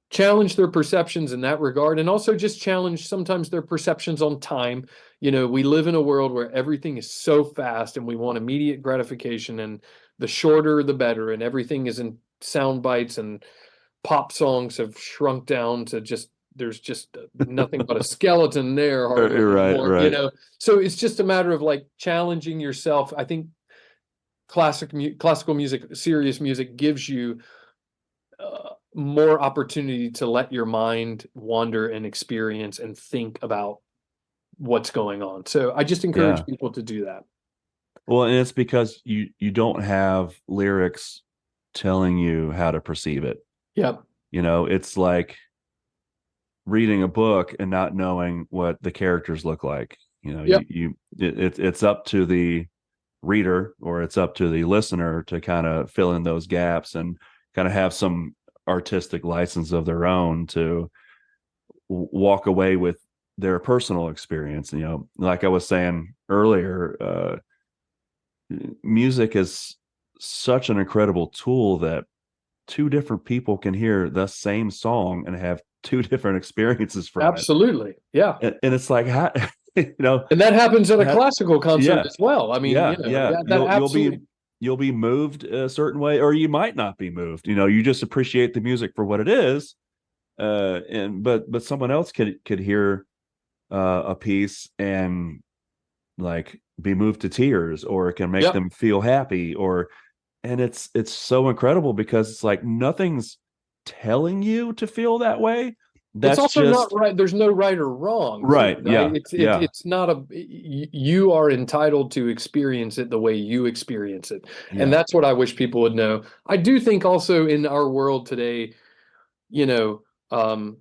challenge their perceptions in that regard, and also just challenge sometimes their perceptions on time. We live in a world where everything is so fast and we want immediate gratification, and the shorter the better, and everything is in sound bites, and pop songs have shrunk down to there's just nothing but a skeleton there hardly Right, anymore. right. So it's just a matter of like challenging yourself. I think classical music, serious music, gives you more opportunity to let your mind wander and experience and think about what's going on. So I just encourage Yeah. people to do that. Well, and it's because you don't have lyrics telling you how to perceive it. Yep. It's like reading a book and not knowing what the characters look like. You know, Yep. it's up to the reader, or it's up to the listener to kind of fill in those gaps and kind of have some artistic license of their own to walk away with their personal experience. You know, like I was saying earlier, music is such an incredible tool that two different people can hear the same song and have two different experiences from it. Absolutely. Yeah. And it's like, how, you know, And that happens at a that, classical concert yeah, as well. I mean, yeah, yeah. yeah, that absolutely. You'll be moved a certain way, or you might not be moved. You know, you just appreciate the music for what it is. And but someone else could hear a piece and like be moved to tears, or it can make Yep. them feel happy, or and it's so incredible because it's like nothing's telling you to feel that way. It's That's also not just right. There's no right or wrong too, right. right? Yeah, yeah, It's not you are entitled to experience it the way you experience it. And yeah. that's what I wish people would know. I do think also in our world today, you know, um,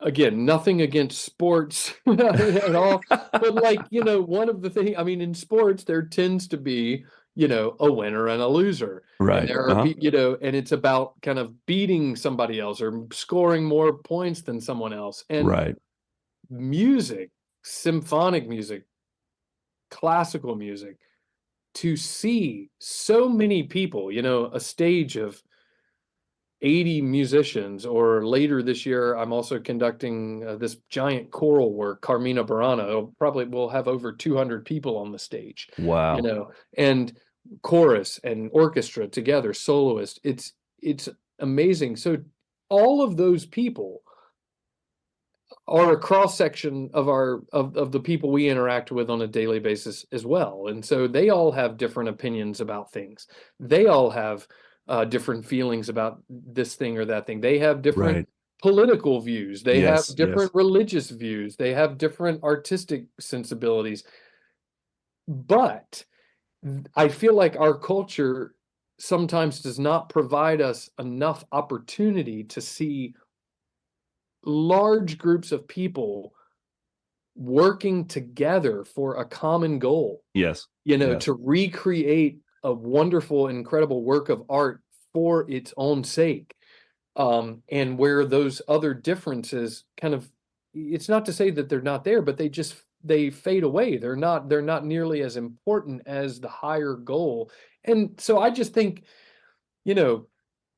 again, nothing against sports at all, but like, one of the things, I mean, in sports, there tends to be, a winner and a loser. And Right. there are Uh-huh. people, and it's about kind of beating somebody else or scoring more points than someone else. And Right. music, symphonic music, classical music, to see so many people, a stage of 80 musicians, or later this year, I'm also conducting this giant choral work, Carmina Burana. Probably will have over 200 people on the stage, Wow. and chorus and orchestra together, soloist. It's amazing. So all of those people are a cross section of of the people we interact with on a daily basis as well. And so they all have different opinions about things. They all have different feelings about this thing or that thing. They have different Right. political views. They have Yes. Yes. different religious views. They have different artistic sensibilities. But I feel like our culture sometimes does not provide us enough opportunity to see large groups of people working together for a common goal, Yes. Yes. to recreate a wonderful, incredible work of art for its own sake. And where those other differences kind of, it's not to say that they're not there, but they fade away. They're not nearly as important as the higher goal. And so I just think, you know,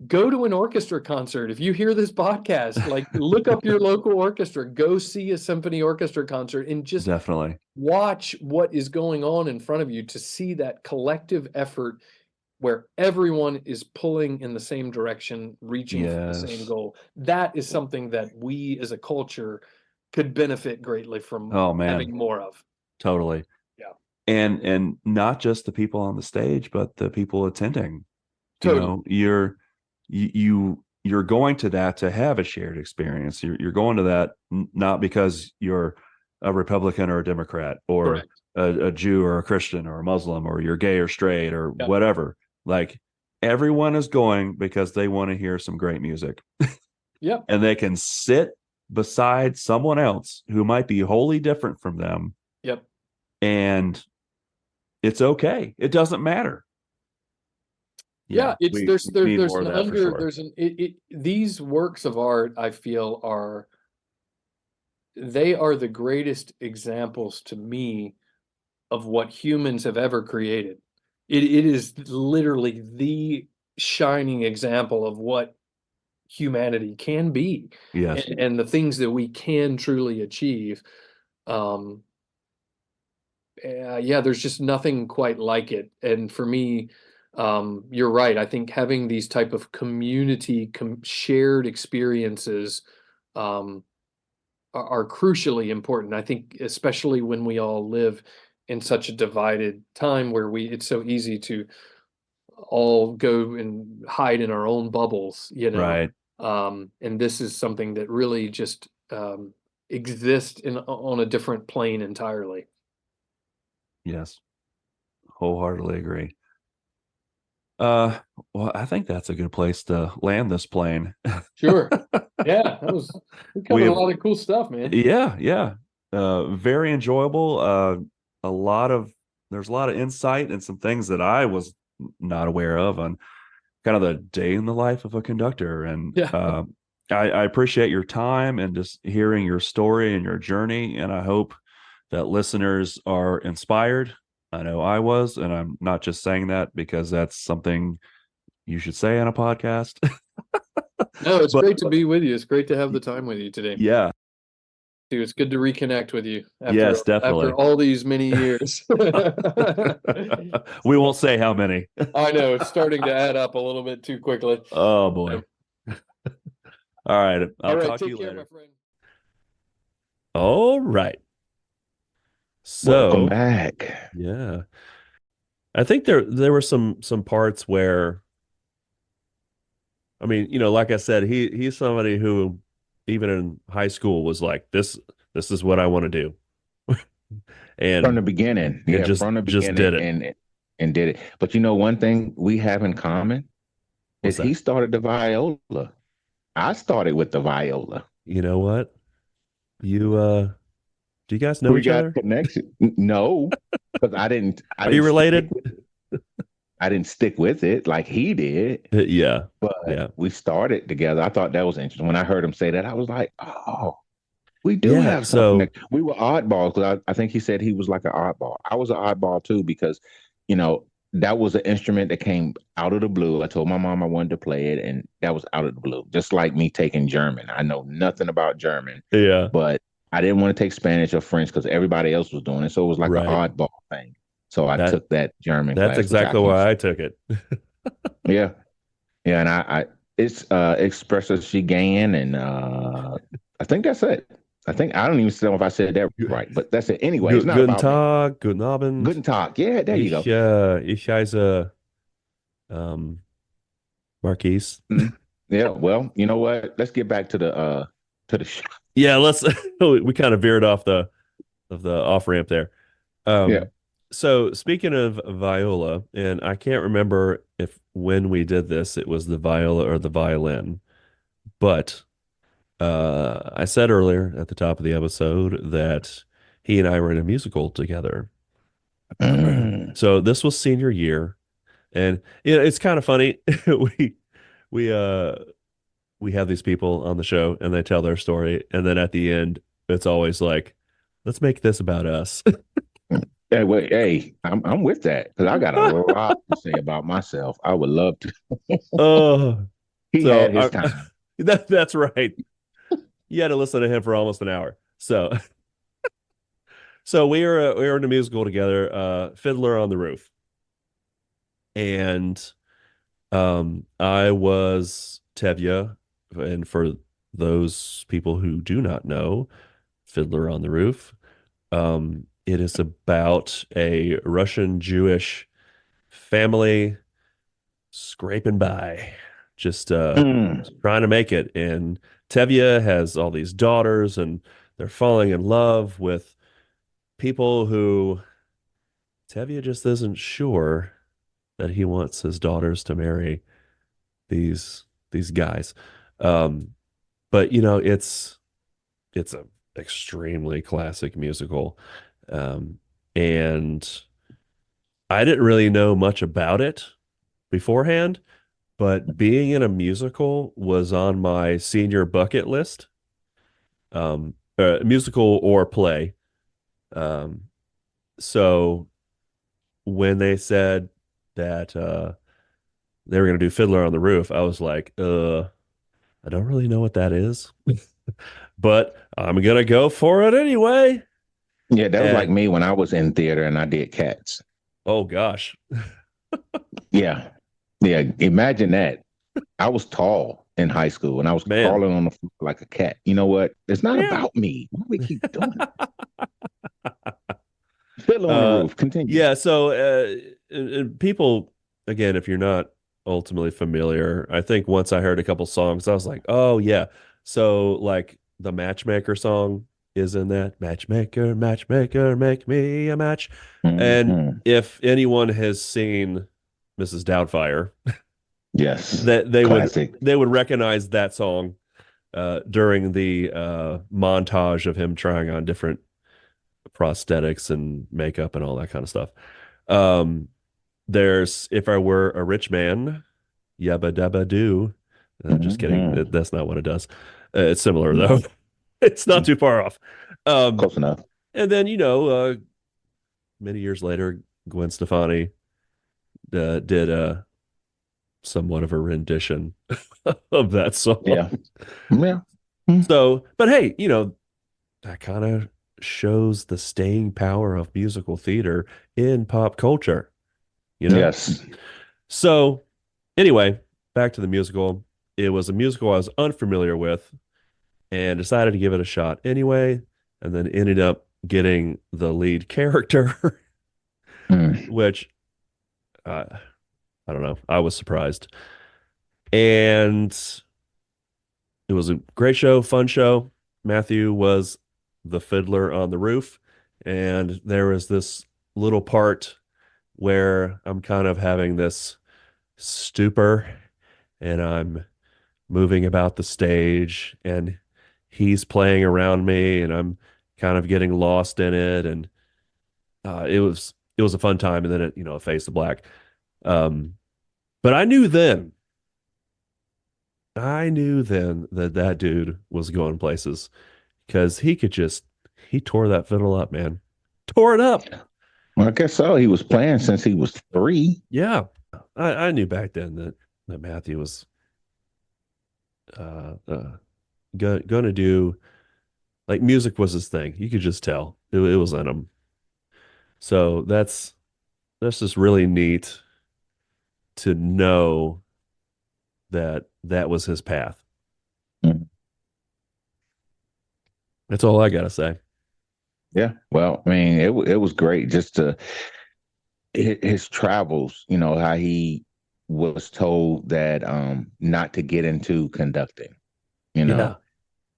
go to an orchestra concert. If you hear this podcast, like look up your local orchestra, go see a symphony orchestra concert, and just Definitely. watch what is going on in front of you to see that collective effort where everyone is pulling in the same direction, reaching for the same Yes. goal. That is something that we as a culture could benefit greatly from Oh man. having more of. Totally. Yeah, And not just the people on the stage, but the people attending. You totally. know, you're going to that to have a shared experience. You're going to that not because you're a Republican or a Democrat, or Correct. a Jew or a Christian or a Muslim, or you're gay or straight or Yep. whatever. Like everyone is going because they want to hear some great music, Yep. and they can sit beside someone else who might be wholly different from them, Yep. and it's okay. It doesn't matter. Yeah, Yeah, it's we need there's more of an that for under sure. there's an these works of art, I feel, they are the greatest examples to me of what humans have ever created. It is literally the shining example of what humanity can be, Yes. and the things that we can truly achieve. Um, yeah, there's just nothing quite like it. And for me, you're right. I think having these type of community shared experiences um, are crucially important. I think especially when we all live in such a divided time where it's so easy to all go and hide in our own bubbles, Right. and this is something that really just exists on a different plane entirely. Yes. Wholeheartedly agree. Uh, well, I think that's a good place to land this plane. Sure. Yeah, we covered a We've, lot of cool stuff, man. yeah, yeah. Very enjoyable. A lot of there's a lot of insight and some things that I was not aware of on kind of the day in the life of a conductor. And Yeah. I appreciate your time and just hearing your story and your journey. And I hope that listeners are inspired. I know I was, and I'm not just saying that because that's something you should say on a podcast. No, it's But great to be with you. It's great to have the time with you today. yeah, Dude, it's good to reconnect with you yes, after definitely. all these many years. We won't say how many. I know it's starting to add up a little bit too quickly. Oh boy. All right. All I'll right, talk to take you care, my later. friend. All right. Welcome So, back. yeah. I think there were some parts where I mean, like I said, he's somebody who even in high school was like this is what I want to do. From the And beginning. and Yeah, just from the just beginning did it. and did it. But you know, one thing we have in common What's is that? he started the viola. I started with the viola. You know what? You do you guys know We each got other? connection. No, because I Are you didn't stick related? with I didn't stick with it like he did, Yeah. but Yeah. we started together. I thought that was interesting. When I heard him say that, I was like, oh, we do Yeah. have something So that we were oddballs because I think he said he was like an oddball. I was an oddball too because, you know, that was an instrument that came out of the blue. I told my mom I wanted to play it, and that was out of the blue. Just like me taking German. I know nothing about German, yeah, but I didn't want to take Spanish or French because everybody else was doing it. So it was like an right. oddball thing. So I That took that German that's class, which I exactly can, why I took it. yeah, yeah, and I it's expressive Shigan, and I think that's it. I think I don't even know if I said that right, but that's it. Anyway, it's not Guten about me. Tag, guten Abend. Good talk. Yeah, there you go. Ich heiße Marquise. Mhm. Yeah. Well, you know what? Let's get back to the show. Yeah, let's we kind of veered off the off ramp there. Yeah. Um, so speaking of viola, and I can't remember if when we did this, it was the viola or the violin, but I said earlier at the top of the episode that he and I were in a musical together. Mm. So this was senior year, and it's kind of funny. We we uh we have these people on the show and they tell their story, and then at the end, it's always like, let's make this about us. Hey, wait, hey, I'm with that because I got a lot to say about myself. I would love to. Oh, He so had his time. that's right. You had to listen to him for almost an hour. So we were in a musical together, Fiddler on the Roof, and I was Tevye, and for those people who do not know, Fiddler on the Roof, it is about a Russian Jewish family scraping by, just Mm. trying to make it. And Tevye has all these daughters, and they're falling in love with people who Tevye just isn't sure that he wants his daughters to marry these guys. Um, but it's a extremely classic musical. Um, and I didn't really know much about it beforehand, but being in a musical was on my senior bucket list. Musical or play. Um, so when they said that they were going to do Fiddler on the Roof, I was like, I don't really know what that is, but I'm gonna go for it anyway. Yeah, that was like And me when I was in theater and I did Cats. oh gosh, Yeah. Yeah. Imagine that. I was tall in high school and I was man, crawling on the floor like a cat. You know what? It's not man. about me. Why do we keep doing it? Fiddler on the Uh, Roof. Continue. yeah. So and people, again, if you're not ultimately familiar, I think once I heard a couple songs, I was like, oh yeah. So like the Matchmaker song is in that Matchmaker, Matchmaker, make me a match. And Hmm. if anyone has seen Mrs. Doubtfire, Yes. that Classic. they would recognize that song during the montage of him trying on different prosthetics and makeup and all that kind of stuff. Um, there's If I Were a Rich Man, Yabba Dabba Doo. Just kidding. Hmm. That's not what it does. It's similar though. It's not too far off. Um, Close enough. and then many years later, Gwen Stefani did somewhat of a rendition of that song. Yeah. Yeah. Mm. So, but hey, that kind of shows the staying power of musical theater in pop culture, you know? Yes. So, anyway, back to the musical. It was a musical I was unfamiliar with and decided to give it a shot anyway, and then ended up getting the lead character, Mm. which uh, I don't know. I was surprised. And it was a great show, fun show. Matthew was the fiddler on the roof, and there was this little part where I'm kind of having this stupor and I'm moving about the stage and he's playing around me and I'm kind of getting lost in it and it was a fun time and then it fades to black. Um but I knew then that that dude was going places because he tore that fiddle up, man. Tore it up. Well, I guess so. He was playing since he was 3. Yeah. I knew back then that Matthew was uh, uh gonna do like music was his thing. You could just tell it was in him. So that's just really neat to know that that was his path. Mm. That's all I gotta say. Yeah. Well, I mean, it was great just to his travels, how he was told that not to get into conducting, you know. Yeah.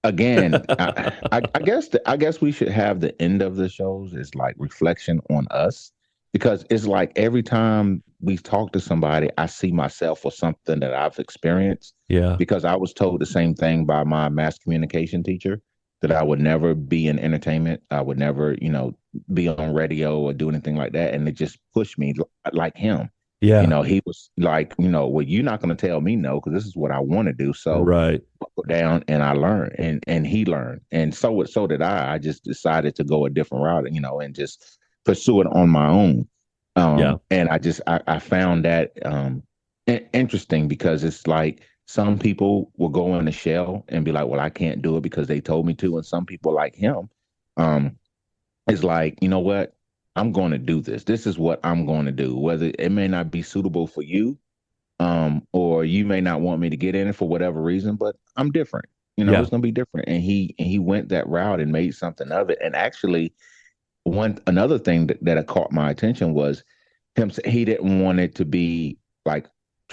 Again, I guess we should have the end of the shows is like reflection on us because it's like every time we talk to somebody, I see myself or something that I've experienced Yeah. because I was told the same thing by my mass communication teacher that I would never be in entertainment. I would never, be on radio or do anything like that. And it just pushed me like him. Yeah. He was like, well, you're not going to tell me no because this is what I want to do. So Right. buckled down and I learned and he learned. And so did I. I just decided to go a different route, and just pursue it on my own. Yeah. And I found that interesting because it's like some people will go in the shell and be like, well, I can't do it because they told me to. And some people like him, um, is like, you know what? I'm going to do this. This is what I'm going to do. Whether it may not be suitable for you, or you may not want me to get in it for whatever reason, but I'm different. Yeah. It's going to be different. And he went that route and made something of it. And actually, another thing that caught my attention was him. He didn't want it to be like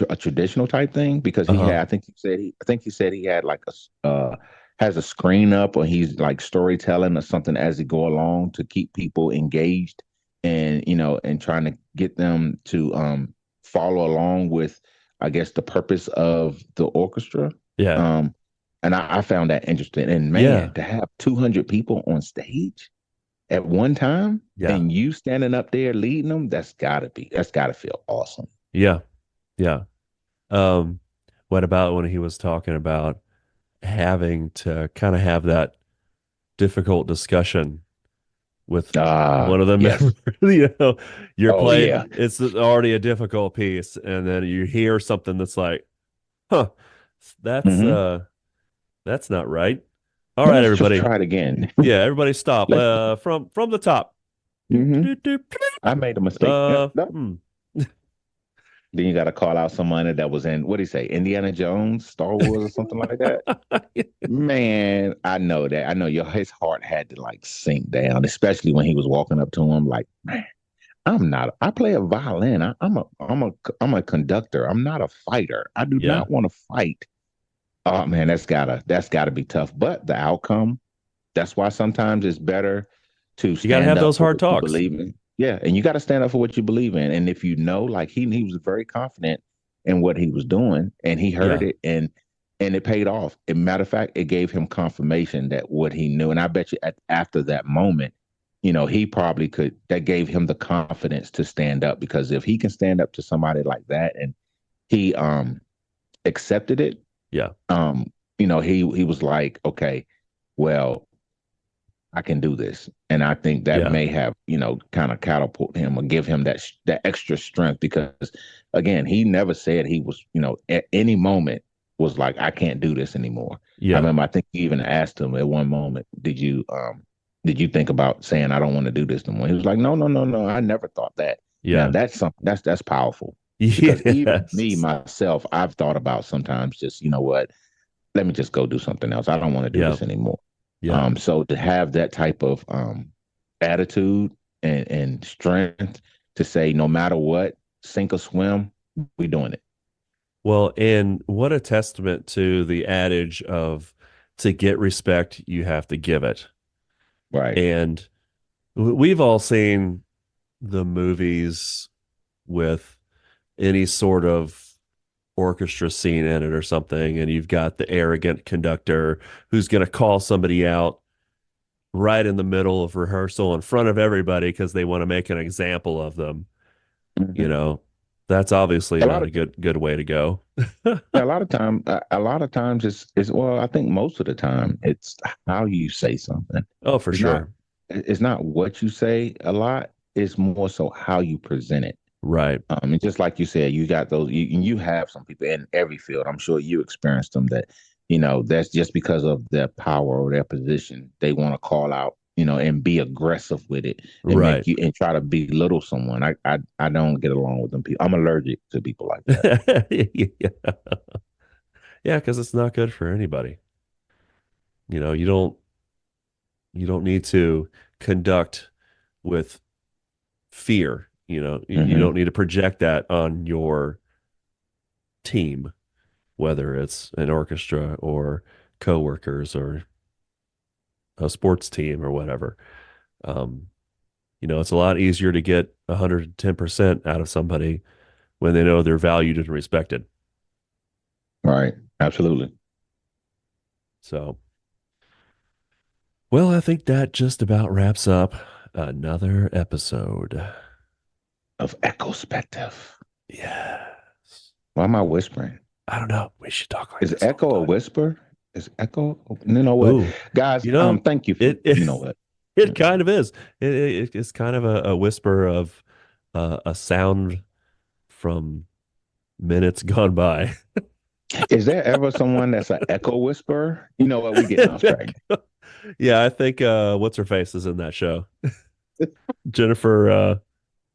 a traditional type thing because he Uh-huh. had. I think he said he had like has a screen up or he's like storytelling or something as he go along to keep people engaged and and trying to get them to follow along with I guess the purpose of the orchestra. Yeah. Um, and I found that interesting. And Yeah. man, to have 200 people on stage at one time Yeah. and you standing up there leading them, that's gotta feel awesome. Yeah. Yeah. Um, what about when he was talking about having to kind of have that difficult discussion with Ah, one of the members? yes. You're Oh playing, yeah. it's already a difficult piece, and then you hear something that's like, huh, that's Hmm. uh that's not right. All right, Let's just everybody. try it again. Yeah, everybody stop. Let's. From the top. Do, do, Hmm. do, do. I made a mistake. Yep. No. Hmm. Then you got to call out somebody that was in what do you say, Indiana Jones, Star Wars, or something like that. Man, I know that. I know his heart had to like sink down, especially when he was walking up to him like, man, I'm not. I play a violin. I'm a conductor. I'm not a fighter. I do Yeah. not want to fight. Oh man, that's gotta be tough. But the outcome, that's why sometimes it's better to You got to stand have up those for hard what you talks. believe in. Yeah, and you got to stand up for what you believe in. And if like he was very confident in what he was doing, and he heard Yeah. it, and it paid off. As a matter of fact, it gave him confirmation that what he knew. And I bet you after that moment, he probably could, that gave him the confidence to stand up, because if he can stand up to somebody like that, and he accepted it, Yeah. he was like, okay, well, I can do this. And I think that Yeah. may have, kind of catapult him or give him that extra strength, because again, he never said he was, at any moment was like, I can't do this anymore. I Yeah. remember, I think you even asked him at one moment, did you think about saying I don't want to do this no more? He was like, no, no, no, no. I never thought that. Now Yeah. that's something that's powerful, because even me Yes. myself, I've thought about sometimes just, what, let me just go do something else. I don't want to do Yeah. this anymore. Yeah. So to have that type of attitude and strength to say, no matter what, sink or swim, we doing it. Well, and what a testament to the adage of to get respect, you have to give it. Right. And we've all seen the movies with any sort of orchestra scene in it or something, and you've got the arrogant conductor who's going to call somebody out right in the middle of rehearsal in front of everybody because they want to make an example of them. You Mhm. know, that's obviously A not lot a of good way to go. a lot of times it's well, I think most of the time it's how you say something. Oh, for It's not sure. it's not what you say a lot. It's more so how you present it. Right. And just like you said, you got those, you have some people in every field. I'm sure you experienced them that, that's just because of their power or their position. They want to call out, and be aggressive with it and Right. make you and try to belittle someone. I don't get along with them people. I'm allergic to people like that. Yeah. Yeah, because it's not good for anybody. You don't need to conduct with fear. You Hmm. don't need to project that on your team, whether it's an orchestra or coworkers or a sports team or whatever. Um, it's a lot easier to get 110% out of somebody when they know they're valued and respected. Right. Absolutely. So, well, I think that just about wraps up another episode. Of echospective. Yes. Why am I whispering? I don't know. We should talk like Is this all echo the a time. whisper? Is echo? You know what, Ooh, guys? you know, Thank you for, it it, you know what. it kind of is. It's kind of a whisper of a sound from minutes gone by. Is there ever someone that's an echo whisperer? You know what? We getting off track. Yeah, I think what's her face is in that show. Jennifer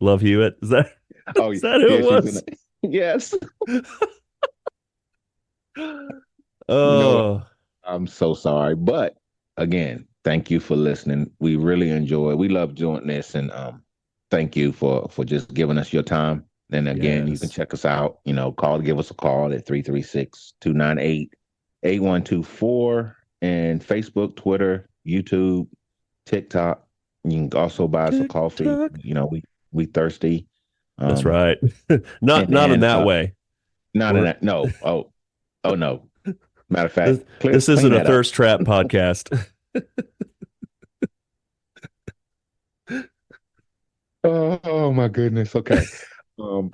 Love Hewitt. Is that Oh, is that who yeah, it she's in was? it. Yes. You know what? Oh, I'm so sorry. But again, thank you for listening. We really enjoy. We love doing this, and thank you for just giving us your time. And again, you can yes. check us out. Give us a call at 336-298-8124, and Facebook, Twitter, YouTube, TikTok. You can also buy us a Tick coffee. tock. We thirsty. That's Um, right. Not and not in then that way. not in We're that. No. Oh no. Matter of this, fact, this clean isn't a that up. thirst trap podcast. Oh my goodness. Okay. Um,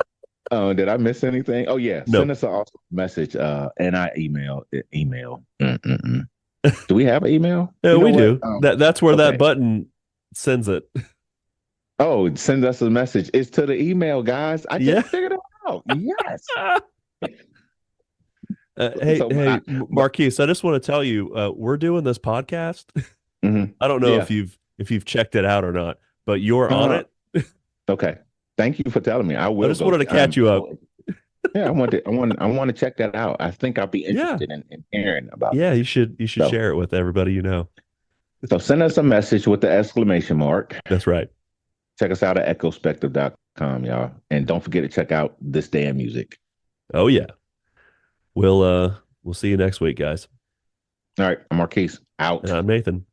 did I miss anything? Oh yeah. Send No. us an awesome message. And I email. Mm-mm-mm. Do we have an email? Yeah, You know we what? do. That's where that Okay. button sends it. Oh, send us a message. It's to the email, guys. I just Yeah. figured it out. Yes. Hey, So, hey, Marquise, I just want to tell you, we're doing this podcast. mhm. I don't know Yeah. if you've checked it out or not, but you're on Uh, it. okay. Thank you for telling me. I I will just go. wanted to catch you up. Yeah, I want to check that out. I think I'll be Yeah. interested in hearing about Yeah, that. you should So, share it with everybody you know. so send us a message with the exclamation mark. That's right. Check us out at echospective.com, y'all. And don't forget to check out This Damn Music. Oh yeah. We'll see you next week, guys. All right, I'm Marquise. And Out. I'm Nathan.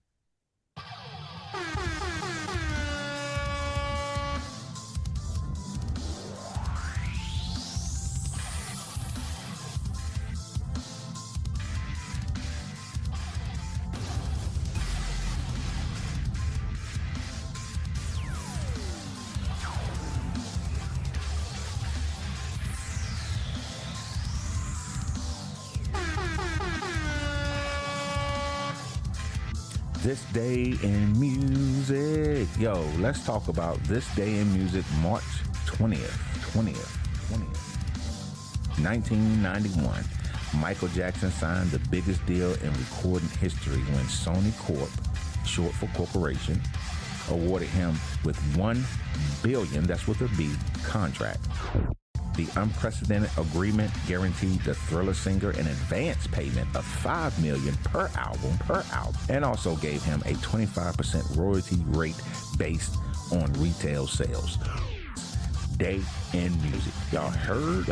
This Day in Music. Yo, let's talk about This Day in Music, March 20th. 1991. Michael Jackson signed the biggest deal in recording history when Sony Corp, short for corporation, awarded him with $1 billion, that's with a B, contract. The unprecedented agreement guaranteed the Thriller singer an advance payment of $5 million per album, and also gave him a 25% royalty rate based on retail sales. Day in Music. Y'all heard.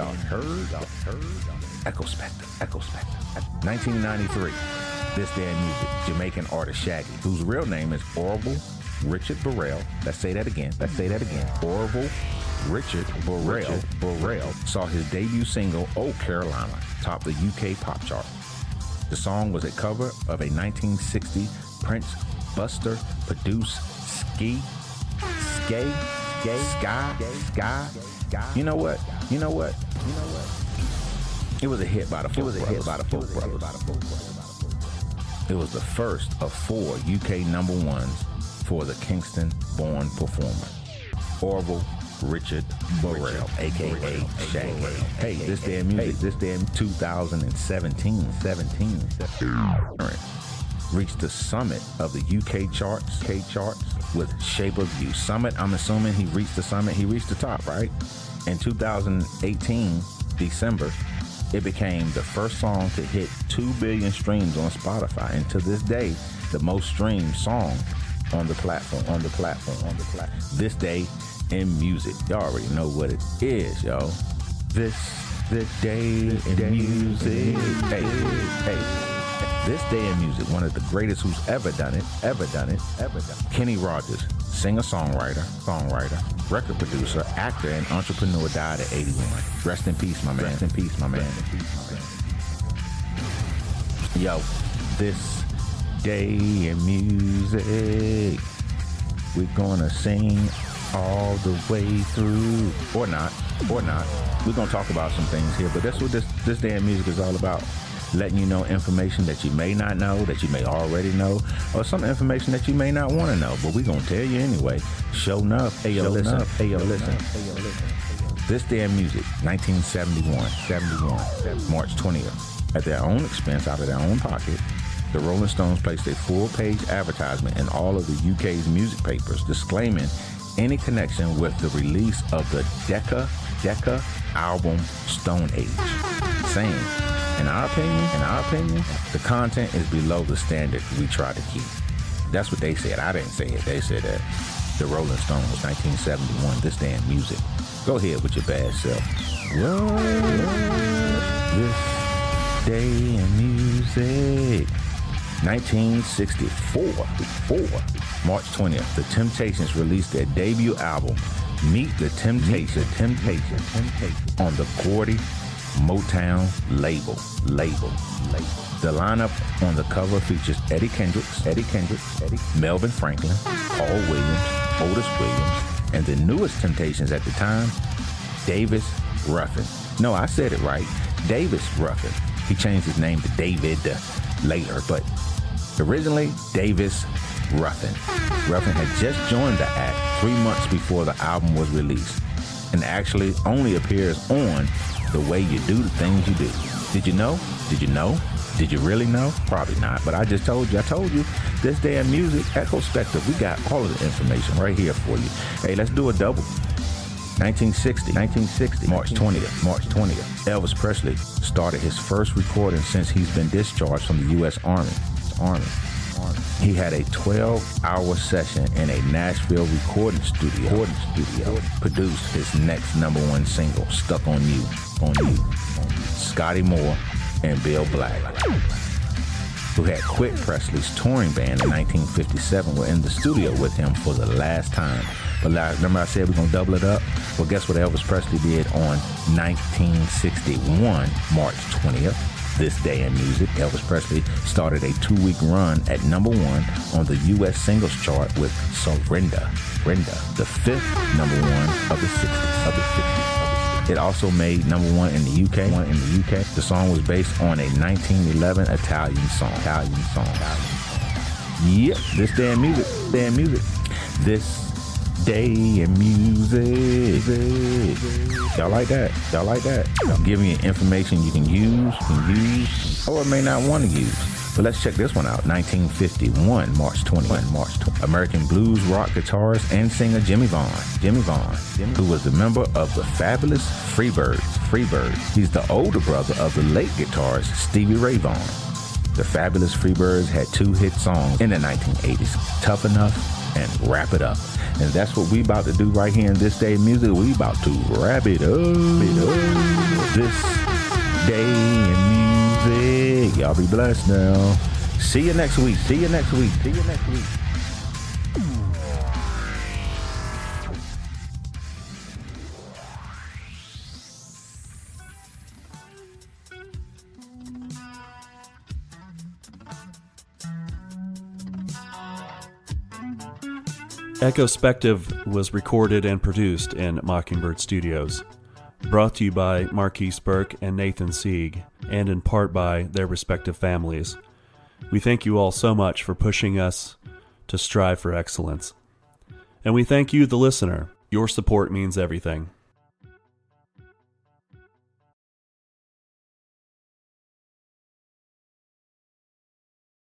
Echo Spectre. 1993. This Day in Music. Jamaican artist Shaggy, whose real name is Orville Richard Burrell. Let's say that again. Orville Richard Burrell saw his debut single, Oh Carolina, top the UK pop chart. The song was a cover of a 1960 Prince Buster produced Ska. You know what? It was a hit by the Folk Brothers. It was the first of 4 UK number ones for the Kingston-born performer, Orville Richard Burrell, aka Shaggy. Hey, This Day in Music, this day in 2017, reached the summit of the UK charts with Shape of You. Summit, I'm assuming he reached the summit, he reached the top, right? In 2018, December, it became the first song to hit 2 billion streams on Spotify, and to this day, the most streamed song on the platform. This Day in Music. Y'all already know what it is, yo. This Day in Music. Hey. This Day in Music, one of the greatest who's ever done it. Kenny Rogers, singer-songwriter, record producer, actor, and entrepreneur, died at 81. Rest in peace, my man. Yo, This Day in Music. We're gonna sing all the way through, or not. We're gonna talk about some things here, but that's what this Day in Music is all about. Letting you know information that you may not know, that you may already know, or some information that you may not want to know, but we're gonna tell you anyway. Show enough. Hey yo, listen. This Day in Music, 1971, March 20th. At their own expense, out of their own pocket, the Rolling Stones placed a full-page advertisement in all of the UK's music papers disclaiming any connection with the release of the Decca album Stone Age, saying, in our opinion, the content is below the standard we try to keep. That's what they said. I didn't say it. They said that. The Rolling Stones, 1971, This Day in Music. Go ahead with your bad self. This Day in Music. 1964, March 20th, The Temptations released their debut album, Meet the Temptation, on the Gordy Motown label. The lineup on the cover features Eddie Kendricks, Melvin Franklin, Paul Williams, Otis Williams, and the newest Temptations at the time, Davis Ruffin. No, I said it right, Davis Ruffin. He changed his name to David later, but originally Davis Ruffin. Ruffin had just joined the act 3 months before the album was released, and actually only appears on The Way You Do the Things You Do. Did you know? Did you really know? Probably not, but I just told you. This Day in Music, Echo Spectre, we got all of the information right here for you. Hey, let's do a double. 1960, March 20th. Elvis Presley started his first recording since he's been discharged from the U.S. Army. He had a 12-hour session in a Nashville recording studio. Produced his next number one single, Stuck on You. Scotty Moore and Bill Black, who had quit Presley's touring band in 1957, were in the studio with him for the last time. But remember I said we're going to double it up? Well, guess what Elvis Presley did on 1961, March 20th? This Day in Music, Elvis Presley started a 2-week run at number one on the U.S. singles chart with Surrender, the 5th number one of the 60s. It also made number one in the UK. The song was based on a 1911 Italian song. Yep, this day in music. This day in music. Y'all like that? I'm giving you information you can use, or may not want to use. But let's check this one out. 1951, March 20. American blues rock guitarist and singer Jimmy Vaughn, who was a member of the fabulous Freebirds. He's the older brother of the late guitarist Stevie Ray Vaughan. The fabulous Freebirds had 2 hit songs in the 1980s, Tough Enough and Wrap It Up. And that's what we about to do right here in This Day in Music. We about to wrap it up. This day in music. Y'all be blessed now. See you next week. Echospective was recorded and produced in Mockingbird Studios. Brought to you by Marquise Burke and Nathan Sieg, and in part by their respective families. We thank you all so much for pushing us to strive for excellence. And we thank you, the listener. Your support means everything.